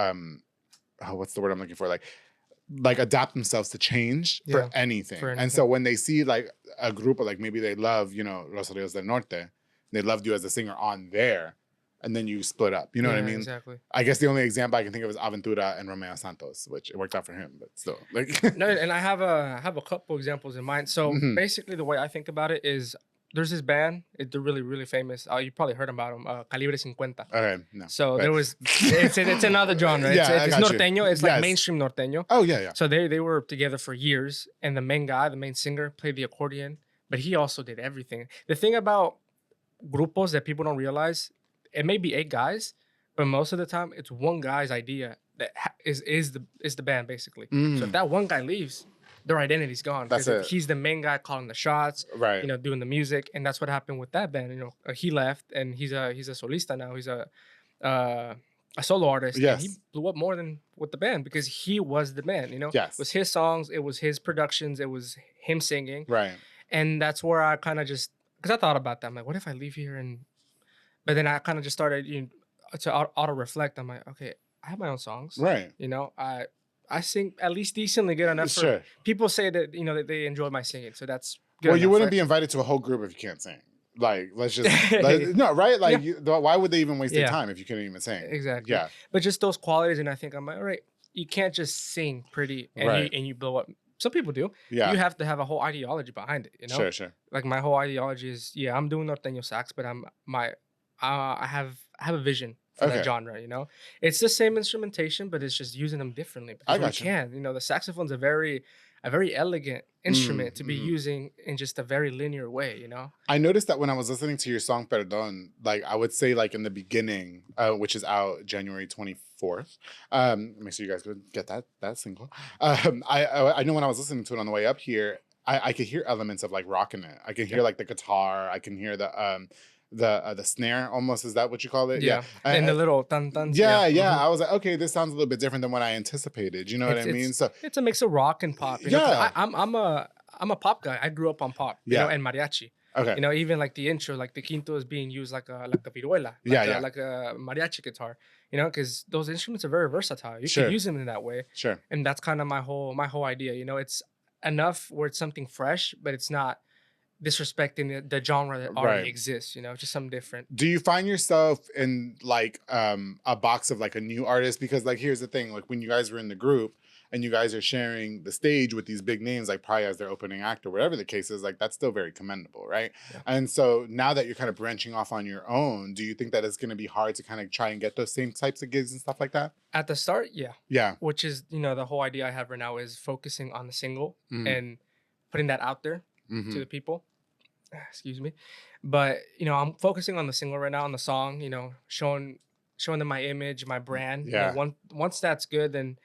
what's the word I'm looking for? Like adapt themselves to change for anything. And so when they see like a group of like, maybe they love, you know, Los Ríos del Norte, they loved you as a singer on there, and then you split up. You know what I mean? Exactly. I guess the only example I can think of is Aventura and Romeo Santos, which it worked out for him, but still. Like No, and I have a couple examples in mind. So basically the way I think about it is there's this band, they're really, really famous. You probably heard about them, Calibre 50. Okay, no. So there was, it's another genre. Yeah, it's norteño. It's like mainstream norteño. Oh, yeah. So they were together for years. And the main singer, played the accordion. But he also did everything. The thing about grupos that people don't realize, it may be 8 guys, but most of the time it's one guy's idea that is the band, basically. So if that one guy leaves, their identity's gone. That's it. He's the main guy calling the shots, right? You know, doing the music, and that's what happened with that band. You know, he left, and he's a solista now. He's a solo artist. Yes, and he blew up more than with the band because he was the band. You know, yes, it was his songs, it was his productions, it was him singing, right? And that's where I kind of just, because I thought about that. I'm like, what if I leave here but then I kind of just started to auto reflect. I'm like, okay, I have my own songs, right? You know, I sing at least decently good enough. Sure. People say that, you know, that they enjoy my singing, so that's good. Well, you wouldn't be invited to a whole group if you can't sing. Like, let's just no, right? Like, why would they even waste their time if you couldn't even sing? Exactly. Yeah. But just those qualities, and I think I'm like, all right, you can't just sing pretty and you blow up. Some people do. Yeah. You have to have a whole ideology behind it. You know. Sure. Like my whole ideology is, I'm doing norteño sax, but I have a vision for that genre, you know? It's the same instrumentation, but it's just using them differently. I got you. You know, the saxophone's a very elegant instrument to be using in just a very linear way, you know? I noticed that when I was listening to your song Perdón, like I would say like in the beginning, which is out January 24th. Make sure you guys go get that single. I know when I was listening to it on the way up here, I could hear elements of like rocking it. I can hear like the guitar, I can hear the snare almost, is that what you call it? Yeah. And the little tan. Yeah. I was like, okay, this sounds a little bit different than what I anticipated. You know what I mean? So it's a mix of rock and pop. You know? I'm a pop guy. I grew up on pop, you know, and mariachi. Okay. You know, even like the intro, like the quinto is being used like a viruela, like a mariachi guitar. You know, because those instruments are very versatile. You can use them in that way. Sure. And that's kind of my whole idea. You know, it's enough where it's something fresh, but it's not disrespecting the genre that already exists, you know, just something different. Do you find yourself in like a box of like a new artist? Because like, here's the thing, like when you guys were in the group and you guys are sharing the stage with these big names, like probably as their opening act or whatever the case is, like that's still very commendable, right? Yeah. And so now that you're kind of branching off on your own, do you think that it's going to be hard to kind of try and get those same types of gigs and stuff like that? At the start, yeah. Yeah. Which is, you know, the whole idea I have right now is focusing on the single and putting that out there to the people. Excuse me. But, you know, I'm focusing on the single right now, on the song, you know, showing them my image, my brand. Yeah. You know, once that's good, then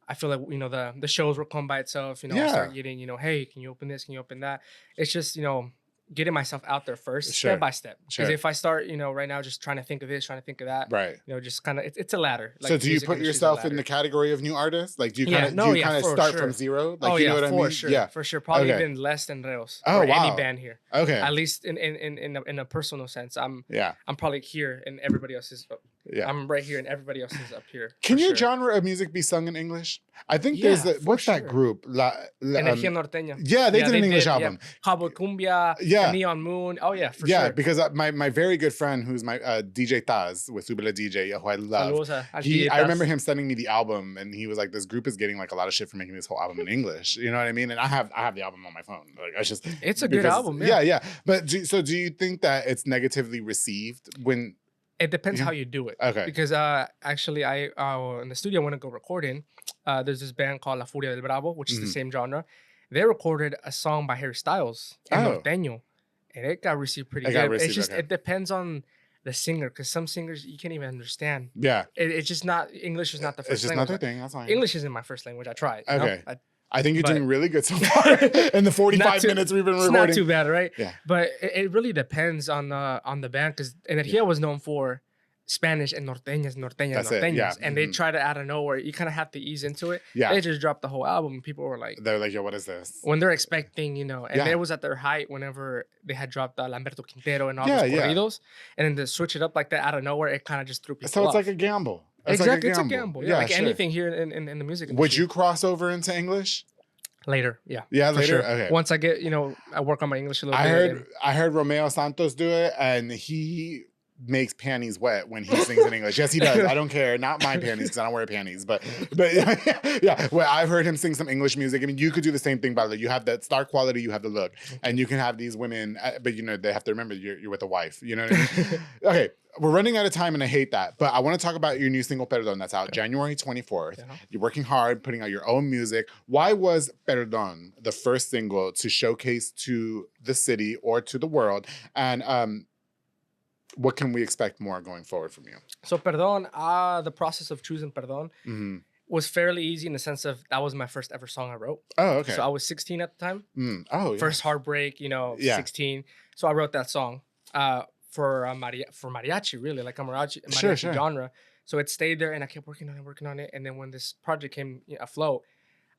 I feel like, you know, the shows will come by itself. You know, I start getting, you know, hey, can you open this? Can you open that? It's just, you know, getting myself out there first, step by step. Because if I start, you know, right now just trying to think of this, trying to think of that, right? You know, just kind of it's a ladder. Like so do you put yourself in the category of new artists? Like do you kind of start from zero? Like you know what I mean? Sure. Yeah, for sure. Probably even less than Reos or any band here. Okay. At least in a personal sense, I'm probably here and everybody else is Yeah. I'm right here and everybody else is up here. Can your genre of music be sung in English? I think there's what's that group? Energía Norteña. Yeah, they did an English album. Cabo Cumbia, Neon Moon. Oh yeah, for sure. Yeah, because my very good friend who's my DJ Taz with Subila DJ, who I love. I remember him sending me the album, and he was like, "This group is getting like a lot of shit for making this whole album in English." You know what I mean? And I have the album on my phone. Like it's a good album. Yeah. But do you think that it's negatively received when? It depends how you do it. Okay. Because actually, I in the studio I want to go recording. There's this band called La Furia del Bravo, which is the same genre. They recorded a song by Harry Styles, El Norteño, and it got received pretty good. It's just it depends on the singer, because some singers you can't even understand. Yeah. It's just not English is not the first it's just language. not their thing. That's fine. English isn't my first language. I tried. Okay. I think you're doing really good so far in the 45 minutes we've been recording. It's not too bad, right? Yeah. But it really depends on the band, because Energía was known for Spanish and norteñas, Yeah. And they try to out of nowhere. You kind of have to ease into it. Yeah. They just dropped the whole album, and people were like, they're like, yo, what is this? When they're expecting, and it was at their height whenever they had dropped Lamberto Quintero and all those corridos, and then to switch it up like that out of nowhere, it kind of just threw people So it's off. like a gamble. Exactly, it's a gamble. Yeah, like anything here in the music industry. Would you cross over into English? Later, yeah. Yeah, later? Sure. Okay. Once I get, I work on my English a little bit. I heard Romeo Santos do it, and he makes panties wet when he sings in English. Yes, he does. I don't care. Not my panties, because I don't wear panties. But yeah. Well, I've heard him sing some English music. I mean, you could do the same thing, Baldo. You have that star quality, you have the look, and you can have these women. But they have to remember you're with a wife. You know what I mean? Okay, we're running out of time, and I hate that. But I want to talk about your new single "Perdón" that's out January 24th. Yeah. You're working hard, putting out your own music. Why was "Perdón" the first single to showcase to the city or to the world? And what can we expect more going forward from you? So Perdón, the process of choosing Perdón was fairly easy in the sense of that was my first ever song I wrote. Oh, okay. So I was 16 at the time. Oh, yeah. First heartbreak, 16. So I wrote that song for mariachi, really, like a mariachi genre. So it stayed there, and I kept working on it. And then when this project came afloat,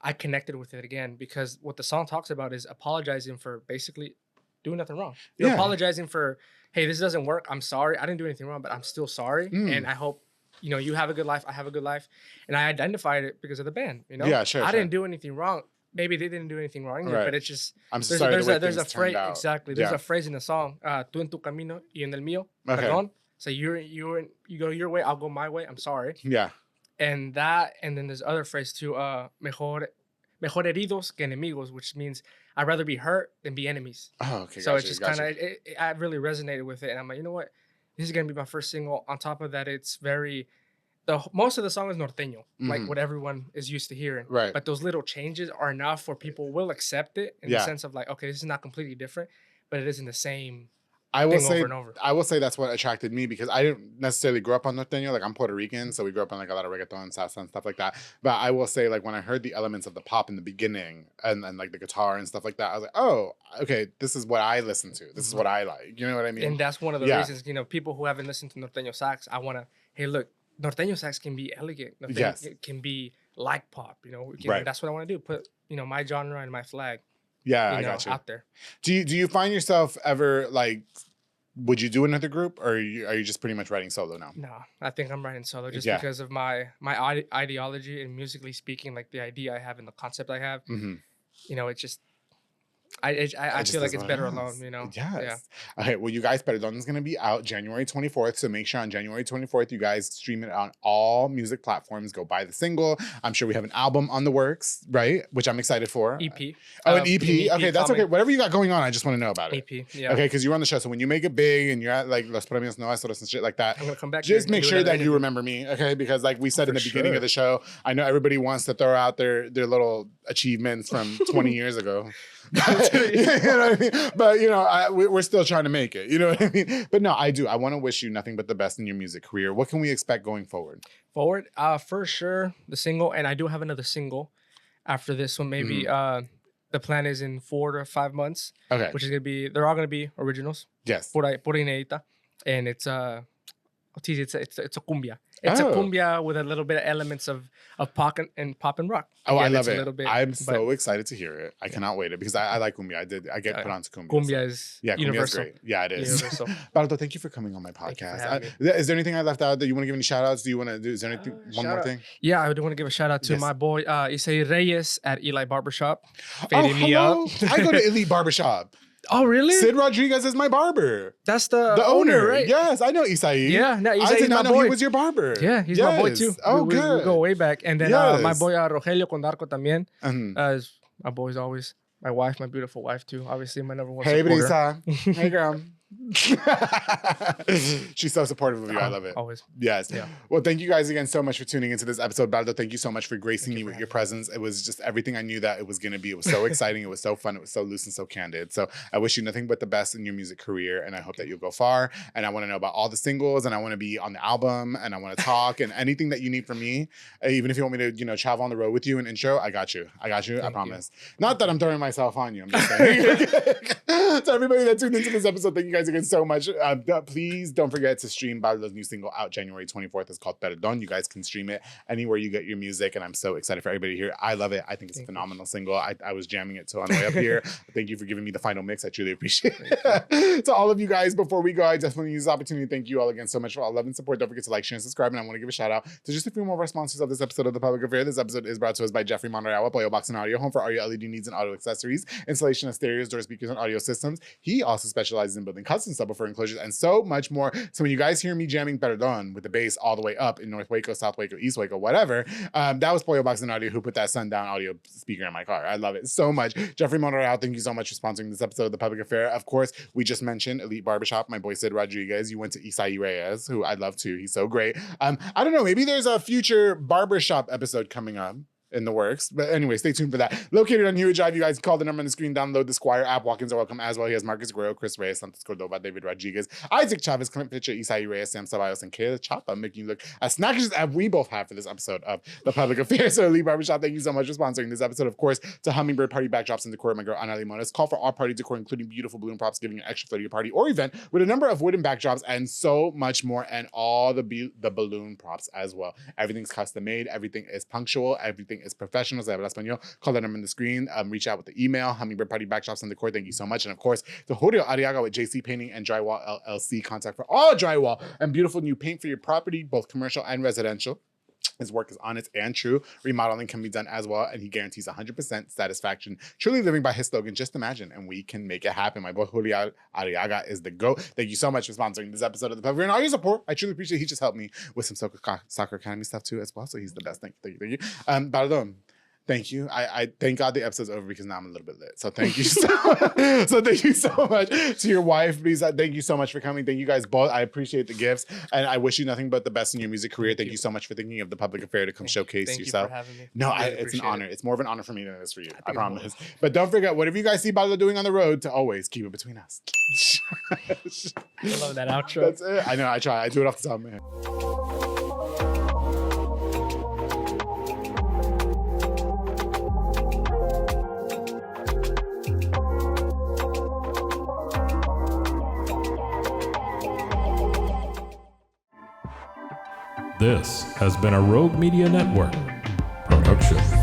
I connected with it again, because what the song talks about is apologizing for basically doing nothing wrong. You're apologizing for, hey, this doesn't work. I'm sorry. I didn't do anything wrong, but I'm still sorry. And I hope, you have a good life. I have a good life. And I identified it because of the band, Yeah, sure. I didn't do anything wrong. Maybe they didn't do anything wrong either, but it's just, I'm sorry there's a phrase, exactly. There's a phrase in the song, tú en tu camino y en el mío, perdón. So you go your way, I'll go my way. I'm sorry. Yeah. And then there's other phrase too, mejor heridos que enemigos, which means I'd rather be hurt than be enemies. Oh, okay. So it's just kind of, I really resonated with it. And I'm like, you know what? This is going to be my first single. On top of that, it's most of the song is norteño, like what everyone is used to hearing. Right. But those little changes are enough where people will accept it in the sense of like, okay, this is not completely different, but it isn't the same. I will say that's what attracted me, because I didn't necessarily grow up on norteño. Like, I'm Puerto Rican, so we grew up on like a lot of reggaeton, salsa, and stuff like that. But I will say, like, when I heard the elements of the pop in the beginning and like the guitar and stuff like that, I was like, oh, okay, this is what I listen to. This is what I like. You know what I mean? And that's one of the reasons, people who haven't listened to norteño sax, I want to, hey, look, norteño sax can be elegant. It can be like pop. That's what I want to do. Put my genre and my flag. Yeah, I got you. Out there. Do you find yourself ever like, would you do another group, or are you just pretty much writing solo now? No, I think I'm writing solo just because of my ideology and musically speaking, like the idea I have and the concept I have. It's just. I feel like it's better alone, Yes. Yeah. Okay, well, you guys, Perdón is going to be out January 24th, so make sure on January 24th, you guys stream it on all music platforms. Go buy the single. I'm sure we have an album on the works, right? Which I'm excited for. EP. Oh, an EP. Okay, that's okay. Whatever you got going on, I just want to know about it. EP, yeah. Okay, because you're on the show, so when you make it big and you're at like Los Premios Nuestros and shit like that, I'm going to come back. Just make sure that you remember me, okay? Because like we said in the beginning of the show, I know everybody wants to throw out their little achievements from 20 years ago. You know what I mean? But we're still trying to make it. You know what I mean? But no, I do. I want to wish you nothing but the best in your music career. What can we expect going forward? For sure, the single, and I do have another single after this one. Maybe the plan is in 4 to 5 months. Okay. Which is gonna be, they're all gonna be originals. Yes. Pura inédita, and it's a cumbia. It's a cumbia with a little bit of elements of pop and rock. Again, I love it. I'm so excited to hear it. I cannot wait because I like cumbia. I get put onto cumbia. Cumbia is universal. Great. Yeah, it is. Baldo, thank you for coming on my podcast. Is there anything I left out that you want to give any shout outs? Do you want to do? Is there anything? One more thing? Yeah, I do want to give a shout out to my boy Isai Reyes at Eli Barbershop. Fading me up. I go to Elite Barbershop. Oh, really? Sid Rodriguez is my barber. That's the owner, right? Yes, I know Isai. Yeah, no, I did not know he was your barber. Yeah, he's my boy too. Oh, good. We go way back. And then my boy Rogelio Condarco también. Is my boy's always. My wife, my beautiful wife too. Obviously, my number one supporter. Hey, Brisa. Hey, girl. She's so supportive of you. I love it. Always. Yes. Yeah. Well, thank you guys again so much for tuning into this episode. Baldo, thank you so much for gracing me with your presence. It was just everything I knew that it was going to be. It was so exciting. It was so fun. It was so loose and so candid. So I wish you nothing but the best in your music career. And I hope that you'll go far. And I want to know about all the singles. And I want to be on the album. And I want to talk. And anything that you need from me, even if you want me to, travel on the road with you and intro, I got you. I promise. Not that I'm throwing myself on you. I'm just saying. To everybody that tuned into this episode, thank you guys again so much. Please don't forget to stream Baldo's new single out January 24th. It's called Perdón. You guys can stream it anywhere you get your music, and I'm so excited for everybody here. I love it. I think it's a phenomenal single. I was jamming it till on the way up here. Thank you for giving me the final mix. I truly appreciate it. To all of you guys, before we go, I definitely use this opportunity to thank you all again so much for all love and support. Don't forget to like, share, and subscribe. And I want to give a shout out to just a few more of our sponsors of this episode of The Public Affair. This episode is brought to us by Jeffrey Monreal, Pollo Box and Audio, home for all your LED needs and audio accessories, installation of stereos, door speakers, and audio systems. He also specializes in building custom subwoofer enclosures and so much more. So when you guys hear me jamming Perdón with the bass all the way up in North Waco, South Waco, East Waco, whatever, that was Pollo Box and Audio who put that sundown audio speaker in my car. I love it so much. Jeffrey Monreal, thank you so much for sponsoring this episode of The Public Affair. Of course, we just mentioned Elite Barbershop, my boy Sid Rodriguez. You went to Isai Reyes, who I love too. He's so great. I don't know, maybe there's a future barbershop episode coming up in the works. But anyway, stay tuned for that. Located on Hewitt Drive, you guys call the number on the screen, download the Squire app. Walk-ins are welcome as well. He has Marcus Guerrero, Chris Reyes, Santos Cordova, David Rodriguez, Isaac Chavez, Clint Pitcher, Isai Reyes, Sam Ceballos, and Kayla Chapa, making you look as snackish as we both have for this episode of The Public Affair. So Elite Barbershop, thank you so much for sponsoring this episode. Of course, to Hummingbird Party Backdrops and Decor, my girl Ana Limones. Call for all party decor, including beautiful balloon props, giving you an extra flair to your party or event with a number of wooden backdrops and so much more, and all the balloon props as well. Everything's custom made. Everything is punctual. Everything is professional. So Español. Call that number on the screen. Reach out with the email. Hummingbird Party Backdrops and Decor. Thank you so much. And of course, to Julio Arriaga with JC Painting and Drywall LLC. Contact for all drywall and beautiful new paint for your property, both commercial and residential. His work is honest and true. Remodeling can be done as well, and he guarantees 100% satisfaction. Truly living by his slogan, just imagine, and we can make it happen. My boy Julio Arriaga is the GOAT. Thank you so much for sponsoring this episode of The Public Affair and all your support. I truly appreciate it. He just helped me with some soccer academy stuff too as well, so he's the best. Thank you. Baldo. Thank you. I thank God the episode's over because now I'm a little bit lit. So thank you thank you so much to your wife, Lisa. Thank you so much for coming. Thank you guys both. I appreciate the gifts, and I wish you nothing but the best in your music career. Thank you so much for thinking of The Public Affair to come showcase yourself. Thank you for having me. No, it's an honor. It's more of an honor for me than it is for you. I promise. But don't forget, whatever you guys see Baldo doing on the road, to always keep it between us. I love that outro. That's it. I know. I try. I do it off the top of my head. This has been a Rogue Media Network production.